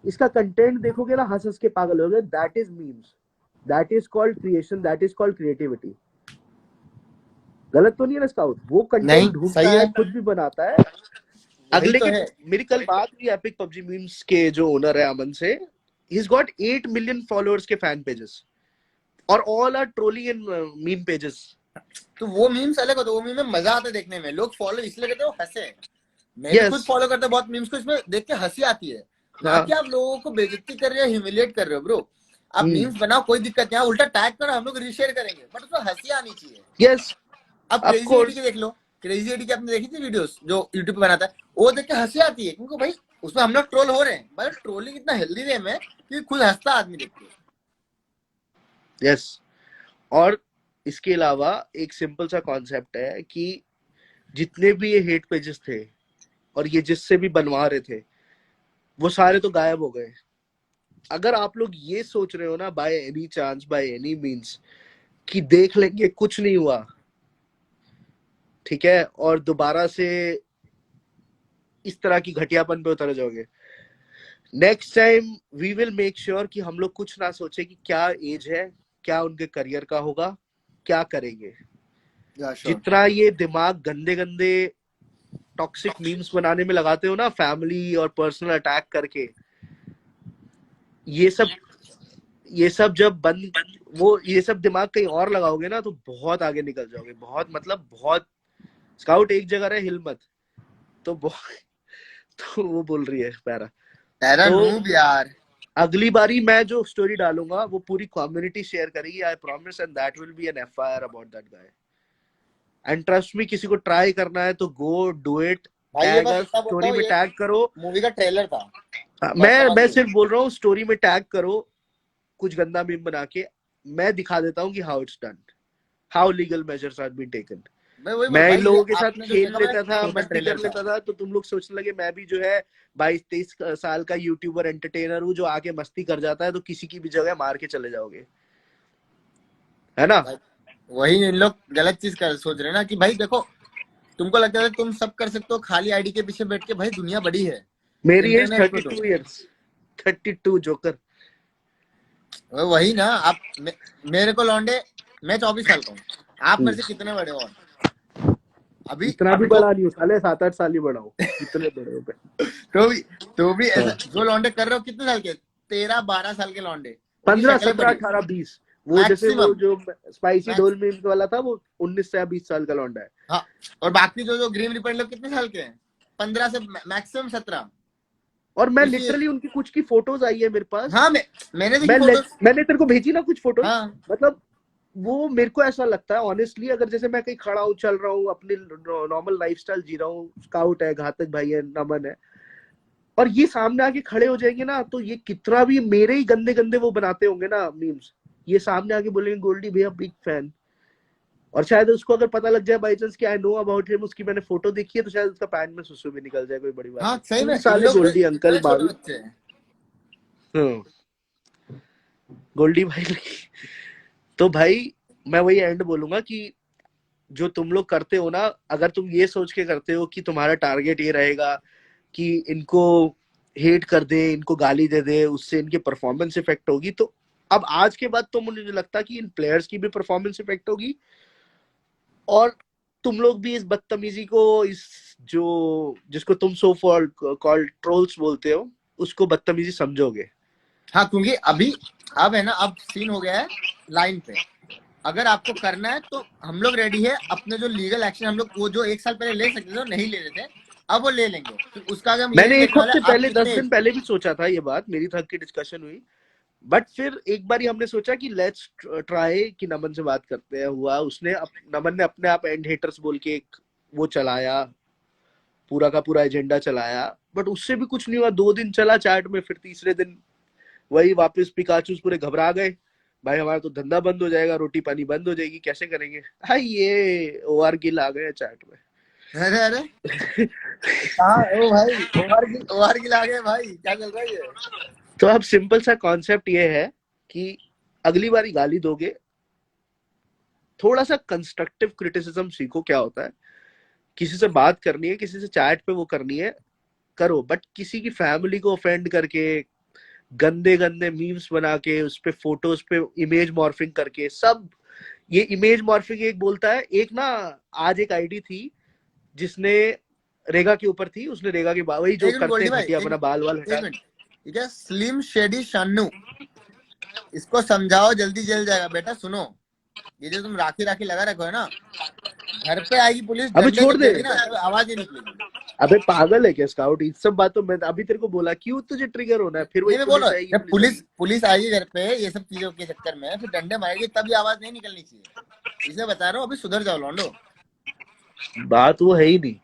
इसका कंटेंट देखोगे ना, हंस हंस के पागल हो गए, that is memes, that is called creation, that is called creativity. गलत तो नहीं है ना स्काउट, वो कंटेंट नहीं ढूंढता सही है, है, खुद भी बनाता है। वही अगले तो के, है। मेरी कल बात हुई एपिक पबजी मीम्स के जो ओनर है अमन से, he's got 8 मिलियन फॉलोअर्स के फैन पेजेस और all are trolling in meme pages. तो वो मीम्स अलग होता है, वो मीम में मजा आता है देखने में, लोग फॉलो इसलिए करते हैं वो हंसे। मैं भी खुद यस, फॉलो करता हूँ बहुत मीम्स को, इसमें देख के हंसी आती है, ना हाँ, कि आप लोगों को बेइज्जती कर रहे हो, ह्यूमिलिएट कर रहे हो। ब्रो आप हम्म, मीम्स बनाओ, कोई दिक्कत नहीं है, उल्टा टैग करो, हम लोग रीशेयर करेंगे, बट उसमें हंसी आनी चाहिए। यस, अब ऑफ क्रेजी एडी की कोर्स, देख लो, क्रेजी एडी की आपने देखी थी वीडियोस जो यूट्यूब पे बनाता है, वो देख के हंसी आती है, क्योंकि भाई उसमें हम लोग ट्रोल हो रहे हैं, बट ट्रोलिंग इतना हेल्दी वे में कि खुद हंसता आदमी देख के। यस। और इसके अलावा एक सिंपल सा कॉन्सेप्ट है कि जितने भी ये हेट पेजेस थे और ये जिससे भी बनवा रहे थे, वो सारे तो गायब हो गए। अगर आप लोग ये सोच रहे हो ना, by any chance, by any means, कि देख लेंगे कुछ नहीं हुआ, ठीक है, और दोबारा से इस तरह की घटियापन पे उतर जाओगे, next time we will make sure कि हम लोग कुछ ना सोचे कि क्या एज है, क्या उनके करियर का होगा, क्या करेंगे। श्योर। जितना ये दिमाग गंदे गंदे टॉक्सिक मीम्स बनाने में लगाते हो ना, फैमिली और पर्सनल अटैक करके, ये सब ये सब जब बंद वो ये सब दिमाग कहीं और लगाओगे ना तो बहुत आगे निकल जाओगे, बहुत मतलब बहुत। स्काउट एक जगह रहे, हिल मत। तो तो वो बोल रही है पैरा। तेरा तो नूब यार। अगली बारी मैं जो स्टोरी डालूंगा वो पूरी कम्युनिटी शेयर करेगी, I promise, and that will be an FIR about that guy. And trust me, किसी को ट्राई करना है तो गो डू इट। भाई ये टैग बस अस, इतना बोलता स्टोरी हूँ, में ये टैग करो। मूवी का ट्रेलर था, बस मैं समझ मैं लो। सिर्फ बोल रहा हूँ, स्टोरी में टैग करो कुछ गंदा मीम बना के। मैं दिखा देता हूँ कि how it's done, how legal measures are been taken. मैं वही बोल मैं इन भाई, ये लोगों के साथ आपने जो खेल देखा भाई लेता था, छोटा मस्ती कर ट्रेलर था। लेता था, तो तुम लोग सोचने लगे मैं भी जो है 22-23 साल का यूट्यूबर एंटरटेनर हूँ जो आके मस्ती कर जाता है, तो किसी की भी जगह मार के चले जाओगे, है ना। भाई वही इन लोग गलत चीज कर सोच रहे हैं ना कि भाई देखो, तुमको लगता है तुम सब कर सकते हो खाली आईडी के पीछे बैठ के, भाई दुनिया बड़ी है मेरी एज इंटरनेट पे। तो 32 ईयर्स, 32 जोकर। वही ना, मेरे को लौंडे, मैं 24 साल का हूँ, आप मेरे से कितने बड़े हो? और अभी इतना भी अभी बड़ा नहीं हो साले, 7-8 साल ही बड़ा हो, इतने बड़े हो पे। तो भी तो भी ऐसा हाँ। जो लौंडे कर रहे हो कितने साल के, 13-12 साल के लौंडे, उनकी 15, शक्लें 17, बड़ी 18, 20। वो जैसे वो मैक्सिमम। जो स्पाइसी मैक्स ढोल में वाला था, वो 19 से या 20 साल का लौंडा है। हाँ, और बाकी जो जो ग्रीन रिपर लोग कितने साल के हैं, 15 से मैक्सिमम 17। और मैं इसी लिटरली उनकी कुछ की फोटोज आई है मेरे पास। हाँ, मैंने देखी फोटोज। मैंने तेरे को भेजी ना कुछ फोटोज। हाँ मतलब वो मेरे को ऐसा लगता है ऑनेस्टली, अगर जैसे मैं कहीं खड़ा हूँ, चल रहा हूँ, अपनी नॉर्मल लाइफस्टाइल जी रहा हूँ, स्काउट है, घातक भाई है, नमन है, और ये सामने आके खड़े हो जाएंगे ना, तो ये कितना भी मेरे ही गंदे गंदे वो बनाते होंगे ना मीम्स, ये सामने आके बोलेंगे गोल्डी भैया बिग फैन। और शायद उसको अगर पता लग जाए बाई चांस कि आई नो अबाउट हिम, उसकी मैंने फोटो देखी है, तो शायद उसका पैंट में सुसु भी निकल जाए, कोई बड़ी बात हाँ, नहीं। सही तू में भी इन साले लोग भाई गोल्डी अंकल इतने छोटे भाभी। बच्चे हैं। हाँ, गोल्डी भाई। तो भाई मैं वही एंड बोलूंगा कि जो तुम लोग करते हो ना, अगर तुम ये सोच के करते हो कि तुम्हारा टारगेट ये रहेगा कि इनको हेट कर दे, इनको गाली दे दे, उससे इनके परफॉर्मेंस इफेक्ट होगी, तो अब आज के बाद तो मुझे लगता कि इन प्लेयर्स की भी परफॉर्मेंस इफेक्ट होगी, और तुम लोग भी इस बदतमीजी को, इस जो जिसको तुम सो कॉल्ड ट्रोल्स बोलते हो, उसको बदतमीजी समझोगे। हाँ, क्योंकि अभी अब है ना, अब सीन हो गया है लाइन पे। अगर आपको करना है तो हम लोग रेडी है, अपने जो लीगल एक्शन हम लोग वो जो 1 साल पहले ले सकते थे वो नहीं ले रहे थे, अब वो ले लेंगे। फिर उसका आगे हम ये नहीं मैंने एक देखने वाले हफ्ते आप पहले, दस कितने दिन पहले भी सोचा था ये बात, मेरी थक की डिस्कशन हुई। बट फिर एक बार हमने सोचा कि लेट्स ट्राई, कि नमन से बात करते हैं। हुआ, नमन ने अपने आप एंड हेटर्स बोल के एक वो चलाया, पूरा का पूरा एजेंडा चलाया, बट उससे भी कुछ नहीं हुआ। 2 दिन चला चैट में, फिर तीसरे दिन वही वापस पिकाचूस पूरे घबरा गए, भाई हमारा तो धंधा बंद हो जाएगा, रोटी पानी बंद हो जाएगी, कैसे करेंगे। हाय, ये ओआर गिल आ गए चैट में। अरे अरे कहाँ ओ भाई, ओवर गिल आ गए भाई, क्या चल रहा है ये? तो अब सिंपल सा कॉन्सेप्ट ये है कि अगली बारी गाली दोगे, थोड़ा सा कंस्ट्रक्टिव क्रिटिसिज्म सीखो क्या होता है। किसी से बात करनी है, किसी से चैट पे वो करनी है, करो, बट किसी की फैमिली को ऑफेंड करके, गंदे गंदे मीम्स बना के, उस पे फोटोज पे इमेज मॉर्फिंग करके, सब ये इमेज मॉर्फिंग एक बोलता है। एक ना, आज एक आईडी थी जिसने रेगा के ऊपर थी, उसने रेगा के वही जो एक मिनट करते गोल्डी हैं भाई, घटिया अपना बाल वाल एक हटा। मिनट, ठीक है, स्लिम शेडी शानू, इसको समझाओ, जल्दी जल जाएगा बेटा। सुनो, ये जो तुम राखी राखी लगा रखो है ना, घर पे आएगी पुलिस, अबे डंडे छोड़ जब दे। देगी ना तो आवाज ही निकलेगी। अबे पागल है क्या स्काउट, इन सब बातों में अभी तेरे को बोला क्यों तुझे ट्रिगर होना है, फिर वही नहीं, मैं बोल रहा पुलिस हूँ, आएगी, जब पुलिस पुलिस आएगी। पुलिस आएगी घर पे ये सब चीजों के चक्कर में, फिर डंडे मारेगी, तब ये आवाज नहीं निकलनी चाहिए। इसे बता रहा हूँ, अभी सुधर जाओ लौंडो। बात वो है ही नहीं।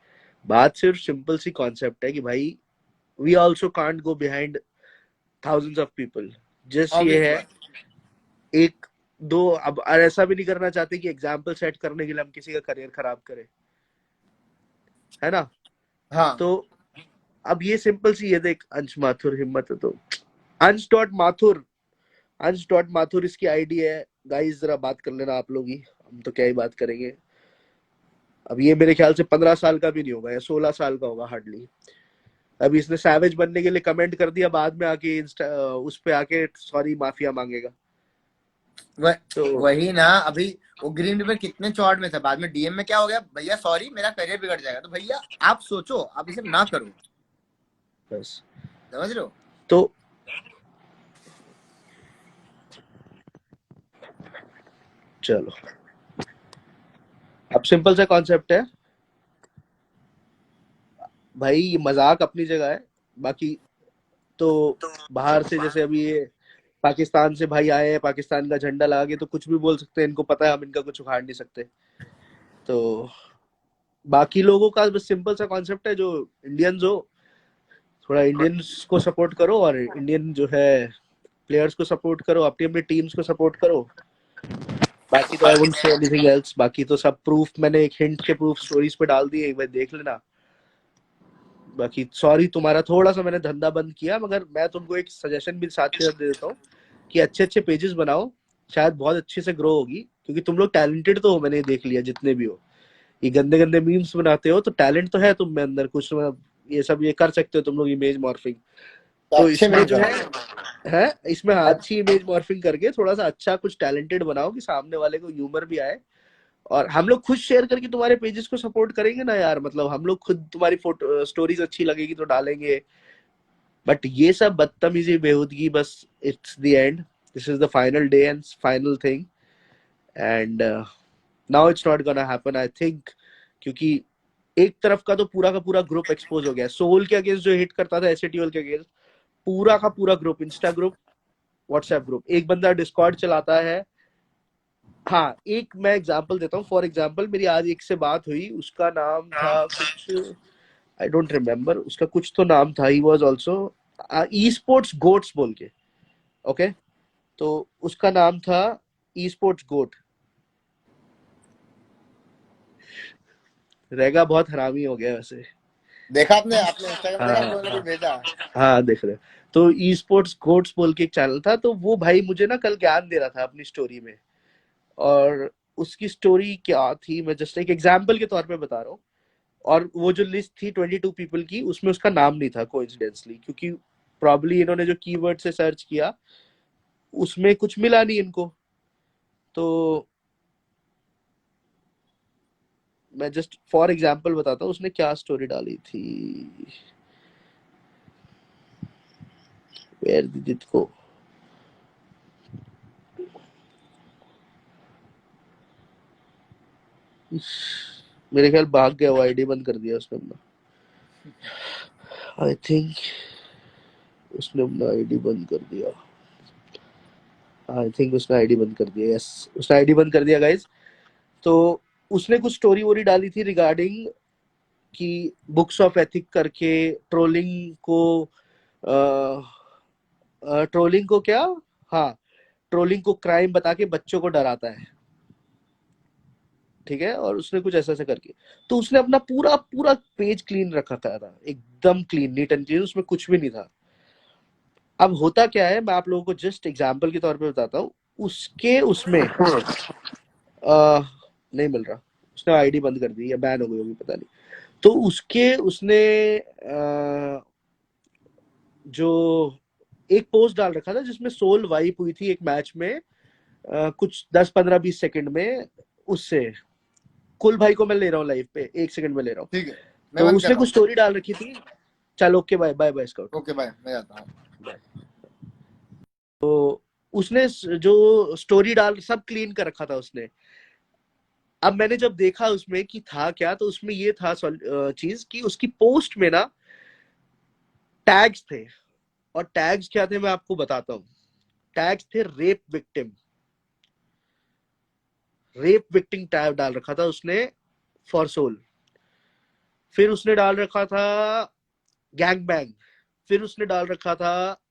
बात सिर्फ सिंपल सी कॉन्सेप्ट है कि भाई we also can't go behind thousands of people. Just ये ऑब्वियस सी है, बात। एक दो, अब ऐसा भी नहीं करना चाहते कि एग्जाम्पल सेट करने के लिए हम किसी का करियर खराब करें, है ना। हाँ तो अब ये सिंपल सी, ये देख, अंश माथुर हिम्मत है तो अंश.माथुर, अंश.माथुर इसकी आईडी है। गाइस जरा बात कर लेना आप लोग ही, हम तो क्या ही बात करेंगे। अब ये मेरे ख्याल से 15 साल का भी नहीं होगा, या 16 साल का होगा हार्डली। अभी इसने सैवेज बनने के लिए कमेंट कर दिया, बाद में आके उस पे आके सॉरी माफिया मांगेगा। तो वही ना, अभी वो ग्रीन रिवर कितने चौड़ में था, बाद में डीएम में क्या हो गया, भैया सॉरी मेरा करियर बिगड़ जाएगा। तो भैया आप सोचो, आप इसे ना करो, बस, समझ लो। तो चलो, अब सिंपल सा कॉन्सेप्ट है भाई, ये मजाक अपनी जगह है, बाकी तो बाहर से जैसे अभी ये पाकिस्तान से भाई आए हैं, पाकिस्तान का झंडा लगा के तो कुछ भी बोल सकते हैं, इनको पता है हम इनका कुछ उखाड़ नहीं सकते। तो बाकी लोगों का बस सिंपल सा कॉन्सेप्ट है, जो इंडियंस हो थोड़ा इंडियंस को सपोर्ट करो, और इंडियन जो है प्लेयर्स को सपोर्ट करो, अपनी अपनी टीम्स को सपोर्ट करो। बाकी तो I wouldn't say anything else, बाकी तो सब प्रूफ मैंने एक हिंट के प्रूफ स्टोरीज पे डाल दिए, एक बार देख लेना। बाकी सॉरी तुम्हारा थोड़ा सा मैंने धंधा बंद किया, मगर मैं तुमको एक सजेशन भी साथ के साथ दे देता हूँ कि अच्छे अच्छे पेजेस बनाओ, शायद बहुत अच्छे से ग्रो होगी, क्योंकि तुम लोग टैलेंटेड तो हो, मैंने देख लिया जितने भी हो। ये गंदे गंदे मीम्स बनाते हो तो टैलेंट तो है तुम में अंदर कुछ, मतलब ये सब ये कर सकते हो तुम लोग, इमेज मॉर्फिंग। तो अच्छे इसमें में जो है इसमें अच्छी इमेज मॉर्फिंग करके थोड़ा सा अच्छा कुछ टैलेंटेड बनाओ कि सामने वाले को ह्यूमर भी आए, और हम लोग खुद शेयर करके तुम्हारे पेजेस को सपोर्ट करेंगे ना यार, मतलब हम लोग खुद तुम्हारी फोटो स्टोरीज अच्छी लगेगी तो डालेंगे। बट ये सब बदतमीजी बेहूदगी बस, it's the end, this is the final day and final thing, and now it's not gonna happen I think, क्योंकि एक तरफ का तो पूरा का पूरा ग्रुप एक्सपोज हो गया, सोल के अगेंस्ट जो हिट करता था एसएटीएल के अगेंस्ट, पूरा का पूरा group, Insta group, WhatsApp group, एक बंदा डिस्कॉर्ड चलाता है। हाँ, एक मैं एग्जांपल देता हूँ, फॉर एग्जांपल मेरी आज एक से बात हुई, उसका नाम था कुछ, आई डोंट रिमेम्बर, उसका कुछ तो नाम था, he was also e sports goats बोल के, ओके, तो उसका नाम था ई स्पोर्ट्स गोट। रेगा बहुत हरामी हो गया वैसे। देखा आपने आपने इंस्टाग्राम देखा, हाँ आप लोगों ने कुछ भेजा? हाँ देख रहे हो। तो ई स्पोर्ट्स गोट्स बोल के एक चैनल था, तो वो भाई मुझे ना कल ज्ञान दे रहा था अपनी स्टोरी में, और उसकी स्टोरी क्या थी मैं जस्ट एक एग्जाम्पल के तौर पे बता रहा हूँ। और वो जो लिस्ट थी 22 पीपल की, उसमें उसका नाम नहीं था कोइंसिडेंटली, क्योंकि प्रॉब्ली इन्होंने जो कीवर्ड से सर्च किया उसमें कुछ मिला नहीं इनको। तो मैं जस्ट फॉर एग्जाम्पल बताता हूँ उसने क्या स्टोरी डाली थी, वेयर डिड इट गो, मेरे ख्याल भाग गया वो, आईडी बंद कर दिया उसने अपना, आई थिंक उसने अपना आईडी बंद कर दिया, आई थिंक उसने आईडी बंद कर दिया, यस उसने आईडी बंद कर दिया गाइस। तो उसने कुछ स्टोरी वोरी डाली थी रिगार्डिंग कि बुक्स ऑफ एथिक करके ट्रोलिंग को, ट्रोलिंग को क्या, हाँ, ट्रोलिंग को क्राइम बता के बच्चों को डराता है, ठीक है, और उसने कुछ ऐसा ऐसा करके, तो उसने अपना पूरा पूरा पेज क्लीन रखा था एकदम क्लीन नीट एंड क्लीन, उसमें कुछ भी नहीं था। अब होता क्या है, मैं आप लोगों को जस्ट एग्जांपल के तौर पे बताता हूँ, उसके उसमें नहीं मिल रहा, उसने आईडी बंद कर दी या बैन हो गई होगी पता नहीं। तो उसके उसने जो एक पोस्ट डाल रखा था जिसमें सोल वाइप हुई थी एक मैच में, कुछ 10 15 20 सेकंड में, उससे कुल भाई को मैं ले रहा हूँ लाइव पे, 1 सेकंड में ले रहा हूँ। ठीक है, मैं तो बंद कर उसने रहा कुछ स्टोरी डाल रखी थी, चल okay bye bye bye scout, हूँ। ओके बाय, मैं जाता हूँ। तो उसने जो स्टोरी डाल सब क्लीन कर रखा था उसने। अब मैंने जब देखा उसमें कि था क्या, तो उसमें ये था चीज कि उसकी पोस्ट में ना टैग्स थे, और टैग्स क्या थे मैं आपको बताता हूँ। टैग्स थे rape victim, rape victim tag डाल रखा था उसने फॉर सोल, फिर उसने डाल रखा था गैंग बैंग, फिर उसने डाल रखा था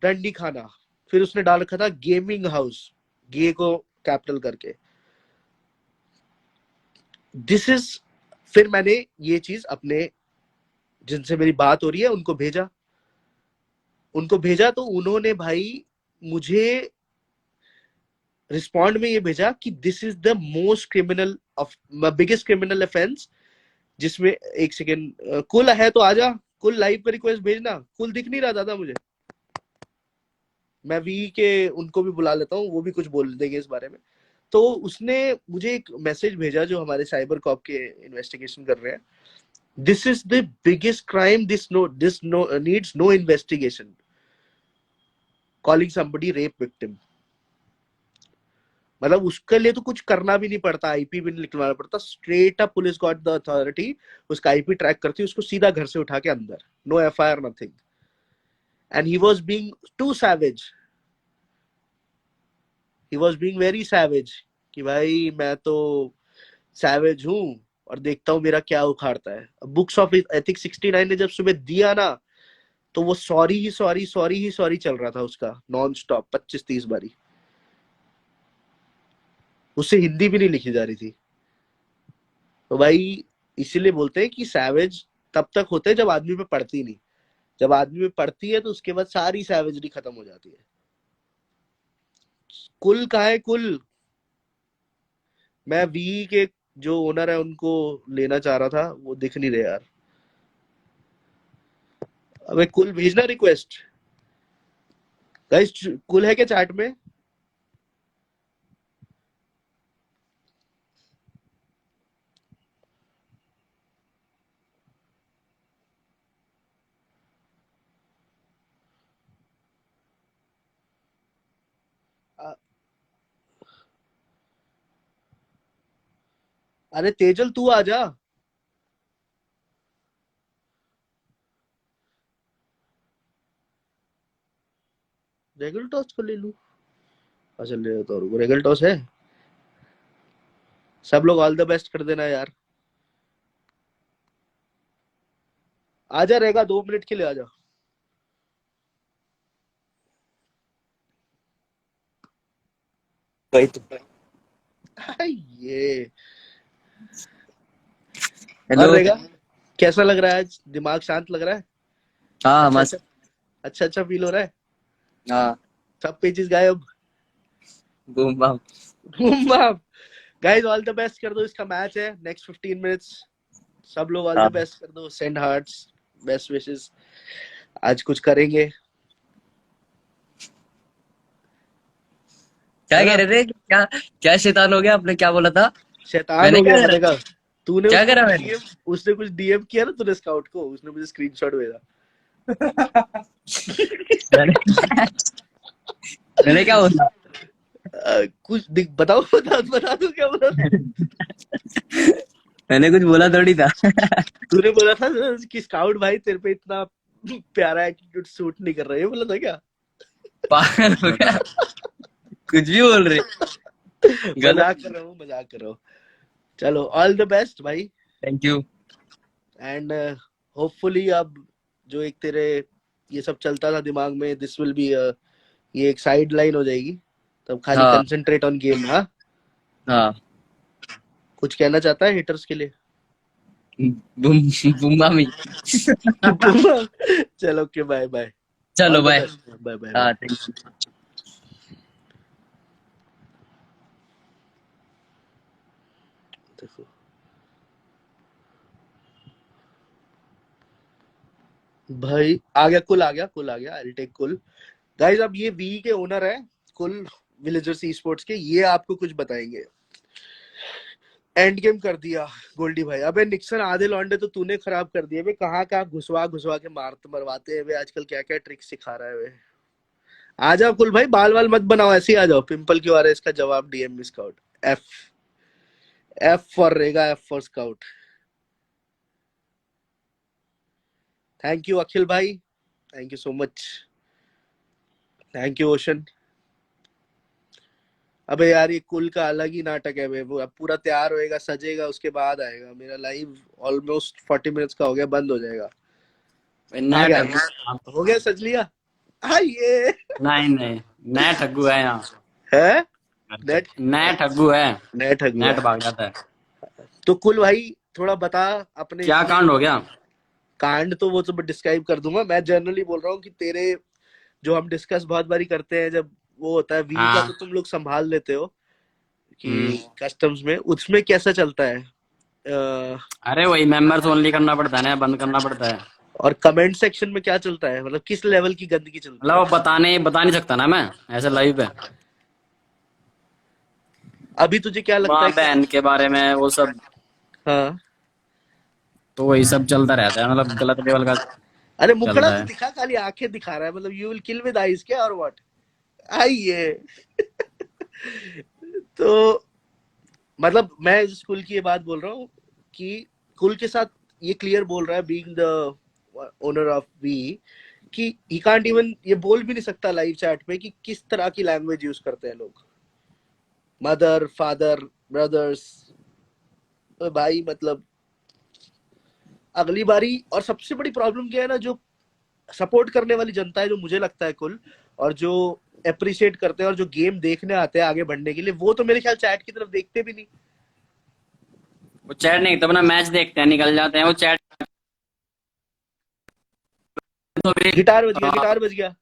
रंडी खाना, फिर उसने डाल रखा था गेमिंग हाउस, गे को कैपिटल करके, दिस इज, फिर मैंने ये चीज अपने जिनसे मेरी बात हो रही है उनको भेजा, तो उन्होंने भाई मुझे रिस्पॉन्ड में ये भेजा कि this is the most criminal of biggest criminal offence, जिसमें एक सेकेंड कुल है तो आजा, कुल लाइव पे रिक्वेस्ट भेजना, कुल दिख नहीं रहा दादा मुझे, मैं वी के उनको भी बुला लेता हूँ, वो भी कुछ बोल देंगे इस बारे में। तो उसने मुझे एक मैसेज भेजा जो हमारे साइबर कॉप के इन्वेस्टिगेशन कर रहे हैं, this is the biggest crime, this needs no investigation, calling somebody rape victim. मतलब उसके लिए तो कुछ करना भी नहीं पड़ता, आईपी भी नहीं लिखवाना पड़ता, straight up police got the authority, उसका आईपी ट्रैक करती है, उसको सीधा घर से उठा के अंदर, no FIR nothing. And he was being too savage, he was being very savage कि भाई मैं तो सैवेज हूँ और देखता हूँ मेरा क्या उखाड़ता है। बुक्स ऑफ एथिक्स 69 ने जब सुबह दिया ना, तो वो सॉरी ही सॉरी, सॉरी ही सॉरी चल रहा था उसका नॉन स्टॉप 25-30 बारी, उससे हिंदी भी नहीं लिखी जा रही थी। तो भाई इसीलिए बोलते हैं कि सैवेज तब तक होते हैं जब आदमी पे पड़ती नहीं, जब आदमी पे पड़ती है तो उसके बाद सारी सैवेजरी खत्म हो जाती है। कुल कहाँ है कुल? मैं वी के जो ओनर है उनको लेना चाह रहा था, वो दिख नहीं रहे यार। अबे कुल भेजना रिक्वेस्ट। गाइस कुल है क्या चैट में? अ- अरे तेजल तू आ जा। रेगल टॉस को ले लूं? अच्छा ले लेता हूँ, रेगल टॉस है। सब लोग ऑल द बेस्ट कर देना यार। आजा रहेगा, 2 मिनट के लिए आजा। वही तो। ये और हेलो। रहेगा, कैसा लग रहा है आज? दिमाग शांत लग रहा है? हाँ अच्छा मस्त। अच्छा, अच्छा अच्छा फील हो रहा है? हाँ। सब पेजेस गायब। Boom bam. Guys all the best कर दो, इसका मैच है नेक्स्ट 15 मिनट्स। सब लोग ऑल द हाँ बेस्ट कर दो, सेंड हार्ट्स, बेस्ट विशेस। आज कुछ करेंगे, क्या है कह ना? रहे थे? क्या क्या शैतान हो गया? आपने क्या बोला था? शैतान मैंने हो क्या गया करा? मैंने कहा। तूने क्या उसको करा कुछ मैंने? डीएम, उसने कुछ डीएम किया ना तूने स्काउट को, उसने मुझे स्क्रीनशॉट भेजा। मैंने मैंने क्या बोला? कुछ बताओ, बता दो क्या बोला था? मैंने कुछ बोला थोड़ी था। तूने बोला था कि स्काउट भाई तेरे पे इतना प्यारा एटीट्यूड सूट नहीं कर रहा है, ये बोला था क्या? पागल हो गया? कुछ भी बोल रहे। गलत। मजाक कर रहा हूँ, मजाक कर रहा हूँ। चलो ऑल द बेस्ट भाई। Thank you. एंड होपफुली अब जो एक तेरे ये सब चलता था दिमाग में, दिस विल बी ये एक साइड लाइन हो जाएगी, तब खाली हाँ कंसंट्रेट ऑन गेम। हाँ, हाँ। कुछ कहना चाहता है हिटर्स के लिए? बूम बूम मामी। चलो ओके, बाय बाय। चलो all the bye. Best, bye bye bye. हाँ थैंक यू। देखो भाई आ गया कुल, आ गया कुल, आ गया। आई विल टेक कुल। गाइस अब ये वी के ओनर है कुल, विलेजर्स ई स्पोर्ट्स के, ये आपको कुछ बताएंगे। एंड गेम कर दिया गोल्डी भाई। अबे निक्सन आधे लौंडे तो तूने खराब कर दिए वे, कहाँ कहाँ घुसवा घुसवा के मरवाते हैं वे आजकल, क्या क्या ट्रिक सिखा रहा है वे। आ जाओ कुल भाई, बाल वाल मत बनाओ, ऐसे ही आ जाओ। पिंपल क्यों आ रहा है इसका जवाब डीएम में स्काउट। एफ, एफ फॉर रहेगा, F for scout. Thank you Akhil भाई, thank you so much. Thank you Ocean. अबे यार ये कुल का अलग ही नाटक है वे, वो अब पूरा तैयार होएगा सजेगा उसके बाद आएगा मेरा लाइव। ऑलमोस्ट 40 मिनट्स का हो गया, बंद हो जाएगा। आ नया गया, ठग्गू। हो गया, सज लिया। ये नहीं नहीं, नया ठग्गू है यहाँ। है नेट, नया ठग्गू है। नेट हगुआ। नेट भाग जाता है। तो कुल भाई थोड़ा बता अपने क्या इसमें कांड हो गया? कांड तो वो सब डिस्क्राइब कर दूंगा, मैं जनरली बोल रहा हूँ कि तेरे जो हम डिस्कस बहुत बारी करते हैं जब वो होता है वी का, तो हाँ। तुम लोग संभाल लेते हो हम्म। कि कस्टम्स में उसमें कैसा चलता है। अरे वही मेंबर्स ओनली करना पड़ता है ना, बंद करना पड़ता है। और कमेंट सेक्शन में क्या चलता है, मतलब किस लेवल की गंदगी चलती मतलब है? वो बता नहीं सकता ना मैं ऐसे लाइव पे। अभी तुझे क्या लगता माँ है क्या? बहन के बारे में वो सब, हाँ, तो वही सब चलता रहता है, मतलब गलत लेवल का अरे मुखड़ा चलता तो है। दिखा, खाली आंखें दिखा रहा है, मतलब you will kill with eyes क्या और व्हाट? आइए तो मतलब मैं इस कुल की ये बात बोल रहा हूँ कि कुल के साथ ये क्लियर बोल रहा है, being the owner of we, कि ही कांट इवन, ये बोल भी नहीं सकता लाइव चैट पे कि किस तरह की लैंग्वेज यूज करते हैं लोग, मदर, फादर, ब्रदर्स। तो भाई मतलब अगली बारी, और सबसे बड़ी प्रॉब्लम क्या है ना, जो सपोर्ट करने वाली जनता है, जो मुझे लगता है कुल, और जो अप्रिशिएट करते हैं और जो गेम देखने आते हैं आगे बढ़ने के लिए, वो तो मेरे ख्याल चैट की तरफ देखते भी नहीं। वो चैट नहीं तो अपना मैच देखते हैं, निकल जाते हैं वो चैट। तो भी गिटार बज गया, गिटार बज गया।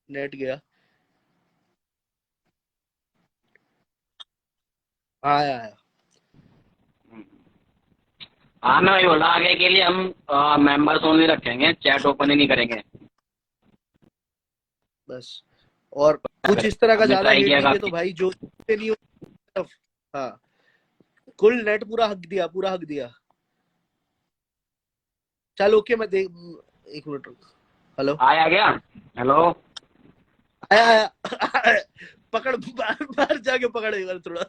नेट गया। हाँ आया आया। हाँ मैं वही बोला, आगे के लिए हम मेंबर्स ओनली रखेंगे, चैट ओपन ही नहीं करेंगे। बस, और कुछ इस तरह का हमने ज्यादा ट्राई किया हेटेंगे तो काफी। भाई जो नहीं हो। हाँ, कुल नेट पूरा हक दिया, पूरा हक दिया। चल ओके, मैं देख, एक मिनट रुक। हेलो, आया गया। हेलो। आया आया। पकड़, बाहर बाहर जाके पकड़ एक बार थोड़ा।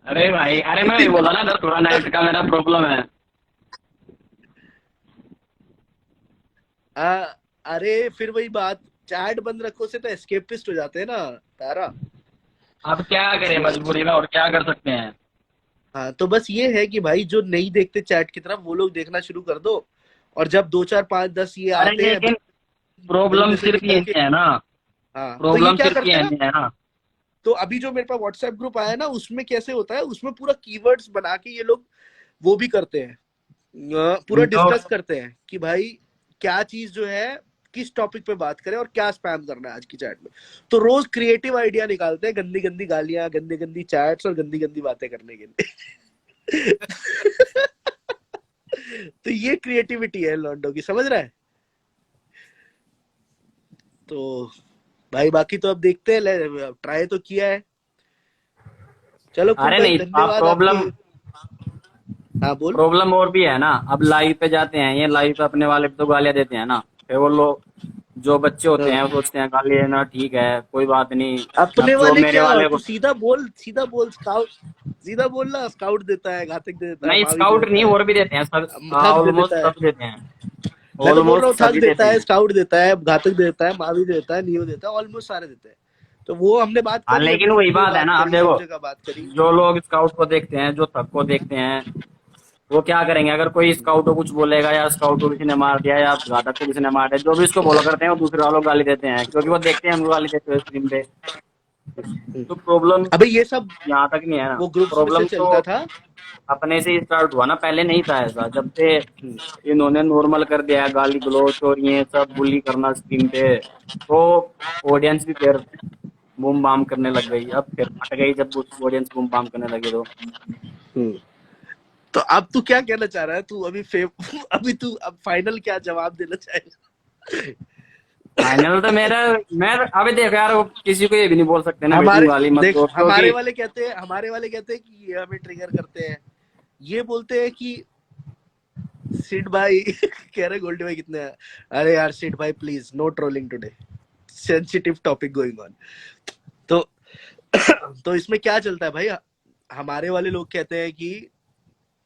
अरे भाई, अरे मैं वही बोला ना, थोड़ा नेट का मेरा प्रॉब्लम है। आ, अरे फिर वही बात, चैट बंद रखो से तो एस्केपिस्ट हो जाते हैं ना तारा। अब क्या करें, मजबूरी में, और क्या कर सकते हैं। हाँ, तो बस ये है कि भाई जो नहीं देखते चैट की तरफ, वो लोग देखना शुरू कर दो, और जब 2 4 5 10 ये अरे आते हैं लेकिन दिल प्रॉब्लम में से सिर्फ ये निकल के। नहीं है ना, हाँ, तो ये प्रॉब्लम क्या सिर्फ करते ये हैं ना, नहीं है ना। तो अभी जो मेरे पास व्हाट्सएप ग्रुप आया है ना, उसमें कैसे होता है, उसमें पूरा कीवर्ड्स बना के ये लोग वो भी करते हैं, पूरा तो डिस्कस करते हैं कि भाई क्या चीज जो है, किस टॉपिक पे बात करें और क्या स्पैम करना है आज की चैट में। तो रोज क्रिएटिव आइडिया निकालते हैं, गंदी गंदी गालियां, गंदी गंदी चैट्स और गंदी गंदी बातें करने के लिए। तो ये क्रिएटिविटी है लॉन्डो की, समझ रहा है। तो भाई बाकी तो अब देखते हैं, ट्राई तो किया है। चलो कुल अरे भाई, नहीं, आप धन्यवाद आपके। प्रॉब्लम हाँ बोल। प्रॉब्लम और भी है ना। अब लाइव पे जाते हैं, ये लाइव पे अपने वाले पे तो गालियां देते हैं ना, फिर वो लोग जो बच्चे होते हाँ। हैं वो सोचते हैं गाली देना ठीक है, कोई बात नहीं। अपने अब जो वाले मेरे क्या, वाले तू को, सीधा बोल, सीधा बोल, स्काउट, सीधा बोलना, स्काउट देता है, घातक दे देता है, नहीं मावी दे स्काउट देता नहीं, है, और भी देते हैं सब, थक दे ऑलमोस्ट देता है। सब देते हैं, मैं तो बोल रहा ऑलमोस्ट हूँ, थक सभी देता देते है, हैं। स्काउट देता है, घातक देता है, मावी देता है, नियो देता है, ऑलमोस्ट सारे देते हैं। तो वो हमने बात हाँ करी, लेकिन अभी वही ये बात है बात ना, अब करी, सब देखो, जगह बात करी। जो लोग स्काउट को देखते हैं, जो थक को देखते हैं, वो क्या करेंगे, अगर कोई स्काउट को कुछ बोलेगा या स्काउट को किसी ने मार दिया या घातक को किसी ने मार दिया, जो भी इसको बोला करते हैं वो दूसरे वालों को गाली देते हैं, क्योंकि वो देखते हैं हमको गाली देते हुए स्क्रीन पे। तो प्रॉब्लम अबे ये सब यहाँ तक नहीं है ना, वो ग्रुप्स में से प्रॉब्लम तो चलता था। अपने से ही स्टार्ट हुआ ना, पहले नहीं था ऐसा। जब से इन्होंने नॉर्मल कर दिया है गाली गलौज और ये सब बुली करना स्क्रीन पे, तो ऑडियंस भी फिर बूम बाम करने लग गई। अब फिर फट गई जब ऑडियंस बूम बाम करने लगी तो। तो अब तू क्या कहना चाह रहा है, तू अभी अभी तू अब फाइनल क्या जवाब देना चाहेगा। फाइनल तो मेरा, मैं अभी देखो यार, वो किसी को ये भी नहीं बोल सकते ना, बेटी हमारे गाली मत देख, दो, हमारे क्योंकि वाले कहते हैं, हमारे वाले कहते हैं कि ये हमें ट्रिगर करते हैं, ये बोलते हैं कि सिड भाई कह रहे गोल्डी भाई कितने हैं? अरे यार सिड भाई please, no trolling today, sensitive topic going on. तो तो इसमें क्या चलता है भाई, हमारे वाले लोग कहते हैं कि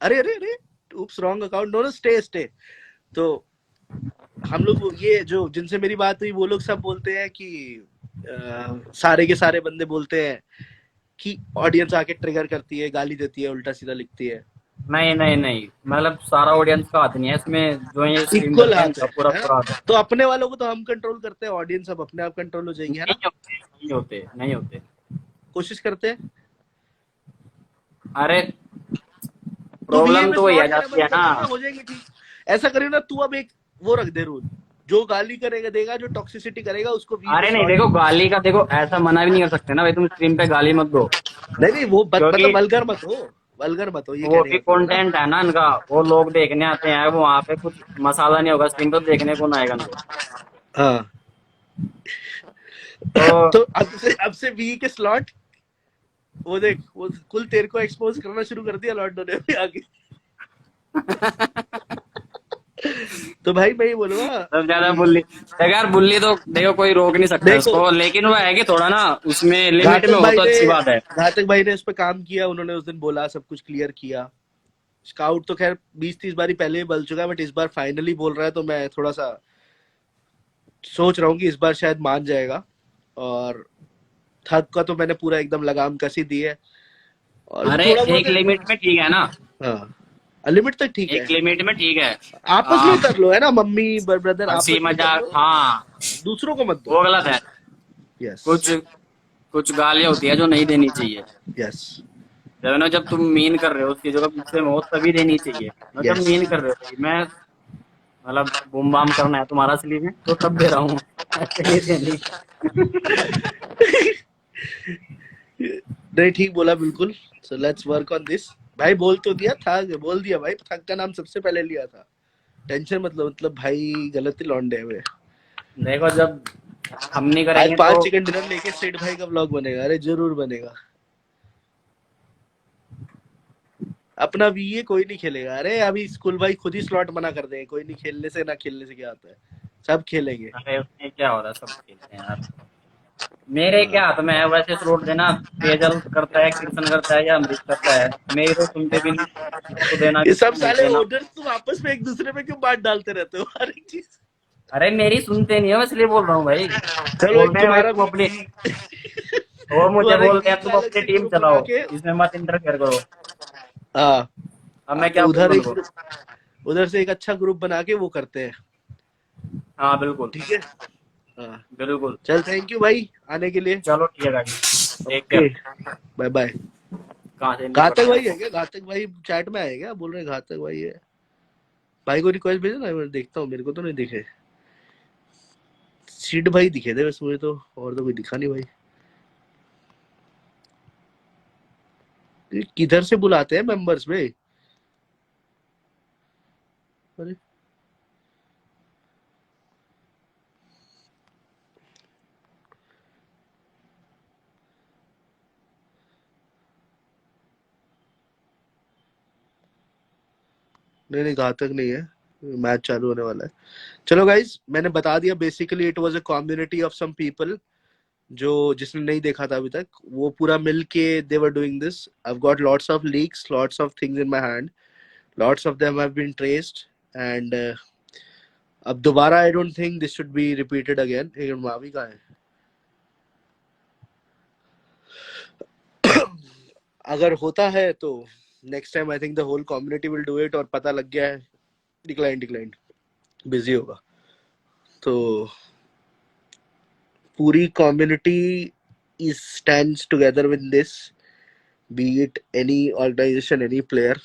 अरे अरे अरे, oops wrong account, no no stay stay. तो हम लोग, ये जो जिनसे मेरी बात हुई, वो लोग सब बोलते हैं कि सारे के सारे बंदे बोलते हैं कि ऑडियंस आके ट्रिगर करती है, गाली देती है, उल्टा सीधा लिखती है। नहीं नहीं नहीं, मतलब सारा ऑडियंस का हाथ नहीं है इसमें, जो ये स्ट्रीम इक्वल करते हैं हाथ इनका है पूरा ना? पूरा हाथ है। तो अपने वालों को तो हम कंट्रोल करते हैं, ऑडियंस अब अपने आप कंट्रोल हो जाएगी, है नहीं ना? होते, नहीं होते, नहीं होते। कोशिश करते हैं। अरे तू वीए प्रॉब्लम में तो वही आ स्लॉट लेना जाती बंद है कर ना। देना, हो जाएंगे ठीक। ऐसा करियो ना, तू अब एक वो रख दे रूल, जो गाली करेगा देगा, जो टॉक्सिसिटी करेगा उसको वी में अरे नहीं, स्लॉट देखो नहीं देना। गाली का, देखो ऐसा मना भी नहीं कर सकते ना भाई, तुम स्ट्रीम पे गाली मत दो, नहीं नहीं, वो क्योंकि मतलब वल्गर मत हो, वल्गर मत हो, ये वो कहने भी का मतलब है ना। कंटेंट है ना इनका, वो लोग देखने आते हैं, वो वहां पे कुछ मसाला नहीं होगा स्ट्रीम पे, तो देखने कौन आएगा इनको। हाँ। तो तो अब से वी के स्लॉट वो देख, वो कुल तेरे को एक्सपोज करना शुरू कर दिया लॉन्डो ने भी आगे। तो भाई मैं ही बोलूंगा, सब ज्यादा बुल्ली, देखो यार बुल्ली तो देखो कोई रोक नहीं सकता देखो उसको, लेकिन वो है कि थोड़ा ना उसमें लिमिट घातक में हो भाई तो ने अच्छी बात है। घातक भाई ने उस पर काम किया, उन्होंने उस दिन बोला, सब कुछ क्लियर किया। स्काउट तो खैर 20-30 बारी पहले ही बोल चुका है, बट इस बार फाइनली बोल रहा है, तो मैं थोड़ा सा सोच रहा हूँ कि इस बार शायद मान जाएगा। और थक का तो मैंने पूरा एकदम लगाम कसी दी है। और जो अरे थोड़ा बहुत एक है, लिमिट में ठीक है ना, हाँ लिमिट तक ठीक एक है। लिमिट में ठीक है। आपस में हाँ, ही कर लो, है ना, मम्मी ब्रदर हंसी आपस में ही कर मजाक, लो, हाँ दूसरों को मत दो। वो गलत है। यस। कुछ कुछ गालियां होती है जो नहीं देनी चाहिए। यस। जब ना जब तुम मीन कर रहे हो उस चीजों का गुस्से में हो तभी देनी चाहिए ना, जब यस। मीन कर रहे हो भाई मैं मतलब बूम बाम करना है तुम्हारा असली में तो तब दे रहा हूँ, ऐसे नहीं देनी। नहीं, ठीक बोला बिल्कुल। So let's work on this. भाई बोल तो दिया था, बोल दिया भाई, थक का नाम सबसे पहले लिया था। टेंशन मतलब भाई गलत ही लौंडे हुए। देखो जब हम नहीं आज करेंगे तो 5 चिकन डिनर लेके सेठ भाई का व्लॉग बनेगा, अरे जरूर बनेगा। अपना भी ये कोई नहीं खेलेगा, अरे अभी स्कूल भाई खुद ही स्लॉट मना कर देंगे, कोई नहीं खेलने से, ना खेलने से क्या आता है, सब खेलेंगे। अरे उसमें क्या हो रहा है, सब खेलते हैं यार। मेरे हाँ। क्या हाथ में है वैसे स्लॉट देना, पेजल करता है, कृष्ण करता है या अमृत करता है, मेरी तो सुनते भी नहीं, किसको देना ये सब किसको नहीं साले देना। ऑर्डर तुम आपस में एक दूसरे पे क्यों बांट डालते रहते हो हर एक चीज। अरे मेरी सुनते नहीं है, मैं इसलिए बोल रहा हूँ भाई। चलो एक बोलते हैं भाई तुम्हारा तुम अपनी, बीजी वो मुझे तुम्हारा एक बोलते हैं बीजी तुम अलग अपनी से टीम ग्रुप बना चलाओ, के। इसमें मत इंटरफेयर करो। हाँ। अब हाँ, मैं तो क्या उधर बोलूँ एक उनको। उधर से एक अच्छा ग्रुप बना के वो करते हैं। हाँ बिल्कुल। ठीक है। हाँ। बिल्कुल। चल थैंक यू भाई आने के लिए। चलो ठीक है guys, take okay. Care. Bye bye. कहाँ से नहीं घातक पड़ता भाई है। है क्या? घातक भाई चैट में आए क्या? बोल रहे हैं घातक भाई है। भाई को रिक्वेस्ट भेजो ना, मैं देखता हूँ, मेरे को तो नहीं दिखे। सीड भाई दिखे थे बस मुझे तो, और तो कोई दिखा नहीं भाई। ये किधर से बुलाते हैं मेंबर्स में? अरे नहीं नहीं, घातक नहीं है। मैच चालू होने वाला है। चलो गाइस, मैंने बता दिया, basically it was a community of some people, जो जिसने नहीं देखा था अभी तक, वो पूरा मिल के they were doing this. I have got lots of leaks, lots of things in my hand, lots of them have been traced, and अब दोबारा I don't think this should be repeated again. एक मावी का है, अगर होता है तो next time I think the whole community will do it, और पता लग गया है डिक्लाइन डिक्लाइन बिजी होगा तो पूरी community is stands together with this, be it any organization, any player.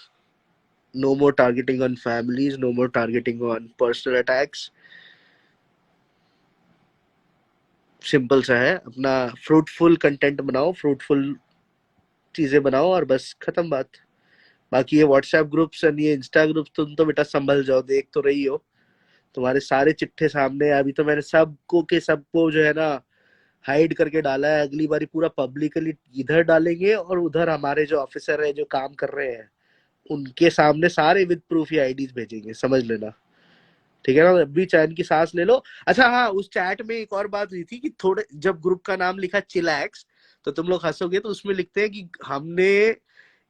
No more targeting on families, no more targeting on personal attacks. Simple सा है, अपना फ्रूटफुल कंटेंट बनाओ, फ्रूटफुल चीजें बनाओ, और बस खत्म बात। बाकी ये व्हाट्सएप ग्रुप्स और ये इंस्टा ग्रुप्स, तुम तो बेटा संभल जाओ, देख तो रही हो, तुम्हारे सारे चिट्ठे सामने हैं। अभी तो मैंने सबको के सबको जो है ना हाइड करके डाला है, अगली बारी पूरा पब्लिकली इधर डालेंगे, और उधर हमारे जो ऑफिसर है जो काम कर रहे हैं उनके सामने सारे विद प्रूफ ही आईडीज भेजेंगे, समझ लेना। ठीक है ना, अभी चैन की सांस ले लो। अच्छा हाँ, उस चैट में एक और बात हुई थी कि थोड़े जब ग्रुप का नाम लिखा चिलैक्स, तो तुम लोग हंसोगे, तो उसमें लिखते हैं कि हमने,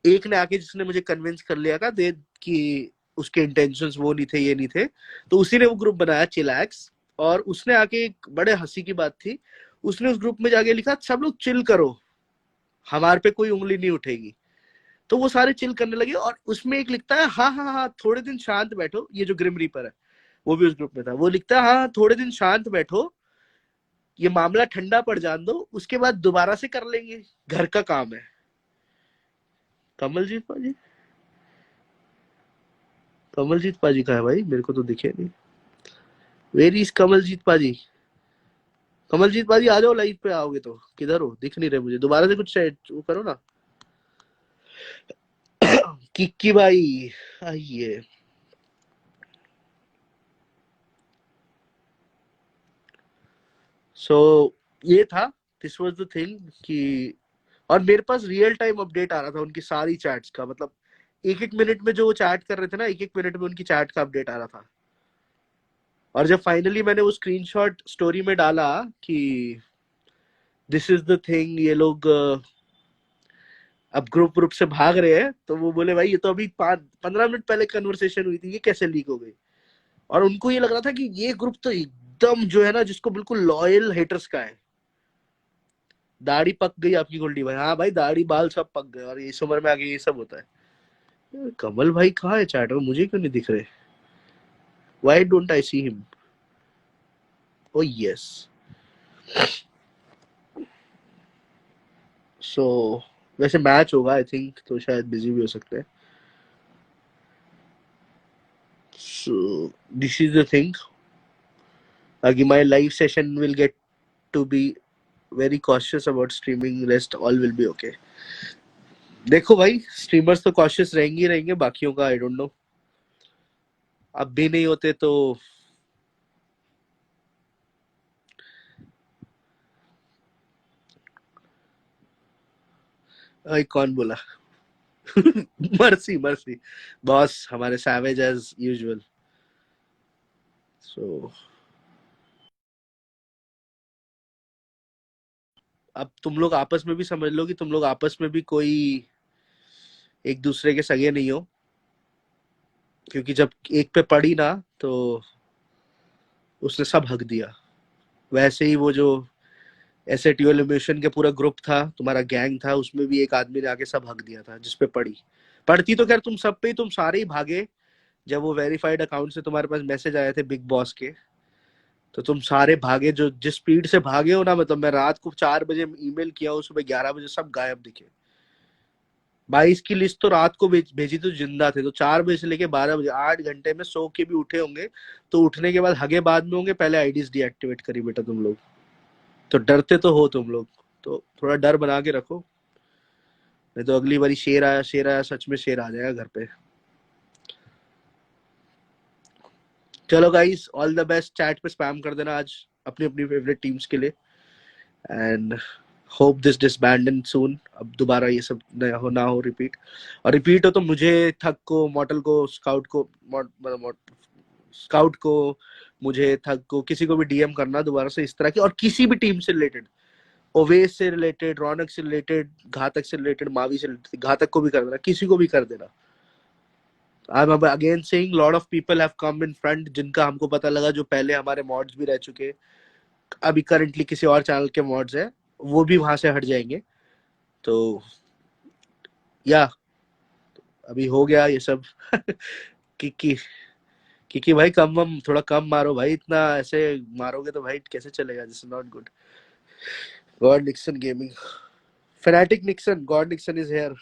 एक ने आके जिसने मुझे कन्विंस कर लिया था दे कि उसके इंटेंशंस वो नहीं थे, ये नहीं थे, तो उसी ने वो ग्रुप बनाया चिलैक्स। और उसने आके एक बड़े हंसी की बात थी, उसने उस ग्रुप में जाके लिखा सब लोग चिल करो, हमारे पे कोई उंगली नहीं उठेगी। तो वो सारे चिल करने लगे, और उसमें एक लिखता है हाँ हाँ हाँ थोड़े दिन शांत बैठो, ये जो ग्रिम रीपर है वो भी उस ग्रुप में था, वो लिखता है हाँ थोड़े दिन शांत बैठो, ये मामला ठंडा पड़ जान दो, उसके बाद दोबारा से कर लेंगे, घर का काम है। कमलजीत पाजी, कमलजीत पाजी कहाँ है भाई? मेरे को तो दिखे नहीं। वेर इज कमलजीत पाजी? कमलजीत पाजी आ जाओ, लाइव पे आओगे तो, किधर हो? दिख नहीं रहे मुझे, दोबारा से कुछ वो करो ना। किक्की भाई आइए। सो ये था, दिस वाज द थिंग कि, और मेरे पास रियल टाइम अपडेट आ रहा था उनकी सारी चैट्स का, मतलब एक एक मिनट में जो वो चैट कर रहे थे ना, एक एक मिनट में उनकी चैट का अपडेट आ रहा था। और जब फाइनली मैंने वो स्क्रीनशॉट स्टोरी में डाला कि दिस इज द थिंग, ये लोग अब ग्रुप ग्रुप से भाग रहे हैं, तो वो बोले भाई ये तो अभी 15 मिनट पहले कन्वर्सेशन हुई थी, ये कैसे लीक हो गई। और उनको ये लग रहा था कि ये ग्रुप तो एकदम जो है ना, जिसको बिल्कुल लॉयल हेटर्स का है। दाढ़ी पक गई आपकी गोल्डी भाई, हाँ भाई दाढ़ी बाल सब पक गए, और इस उम्र में आगे ये सब होता है। कमल भाई कहाँ है चैट में, मुझे क्यों नहीं दिख रहे? Why don't I see him? Oh yes. So वैसे मैच होगा आई थिंक, तो शायद बिजी भी हो सकते हैं। So this is the thing, आगे my live session will get to be very cautious about streaming, rest all will be okay। देखो भाई स्ट्रीमर्स तो कॉशियस रहेंगे ही रहेंगे, बाकियों का आई डोंट नो, अब भी नहीं होते तो आई कौन बोला? मर्सी मर्सी बॉस, हमारे सैवेज एज यूजुअल। सो अब तुम लोग आपस में भी समझ लो कि तुम लोग आपस में भी कोई एक दूसरे के सगे नहीं हो, क्योंकि जब एक पे पड़ी ना तो उसने सब हक दिया। वैसे ही वो जो एसएटीओ एलिमिनेशन के पूरा ग्रुप था, तुम्हारा गैंग था, उसमें भी एक आदमी ने आके सब हक दिया था जिसपे पड़ी। पड़ती तो खैर तुम सब पे ही, तुम सारे ही भागे। जब वो वेरीफाइड अकाउंट से तुम्हारे पास मैसेज आए थे बिग बॉस के, तो तुम सारे भागे, जो जिस स्पीड से भागे हो ना, मतलब मैं रात को 4 बजे ईमेल किया हूँ, सुबह 11 बजे सब गायब दिखे। 22 की लिस्ट तो रात को भेजी तो जिंदा थे, तो 4 बजे से लेके 12 बजे 8 घंटे में सो के भी उठे होंगे, तो उठने के बाद हगे बाद में होंगे, पहले आईडीज डीएक्टिवेट करी बेटा तुम लोग। तो डरते तो हो तुम लोग, तो थोड़ा डर बना के रखो, नहीं तो अगली बारी शेर आया सच में शेर आ जाएगा घर पे। चलो guys, all the best, chat पे स्पैम कर देना आज अपनी अपनी फेवरेट टीम्स के लिए, एंड होप दिस डिसबैंडन सून, अब दोबारा ये सब ना हो रिपीट। और रिपीट हो तो मुझे, थक को, मॉडल को, स्काउट को, मुझे, थक को, किसी को भी डीएम करना दोबारा से इस तरह की, और किसी भी टीम से रिलेटेड, ओवेस से रिलेटेड, रौनक से रिलेटेड, घातक से रिलेटेड, मावी से रिलेटेड, घातक को भी कर देना, किसी को भी कर देना। I am again saying lot of people have come in front, जिनका हमको पता लगा, जो पहले हमारे मॉड्स भी रह चुके, अभी करंटली किसी और चैनल के मॉड्स है, वो भी वहां से हट जाएंगे। तो या अभी हो गया ये सब। किकी किकी भाई थोड़ा कम मारो भाई, इतना ऐसे मारोगे तो भाई कैसे चलेगा, this is not good. God Nixon gaming, fanatic Nixon, God Nixon is here.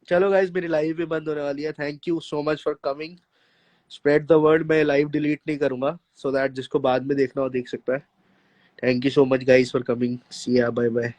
चलो गाइस, मेरी लाइव भी बंद होने वाली है, thank you so much for coming, spread the word. मैं लाइव डिलीट नहीं करूंगा, सो दैट जिसको बाद में देखना हो देख सकता है। Thank you so much guys for coming, see ya, bye bye.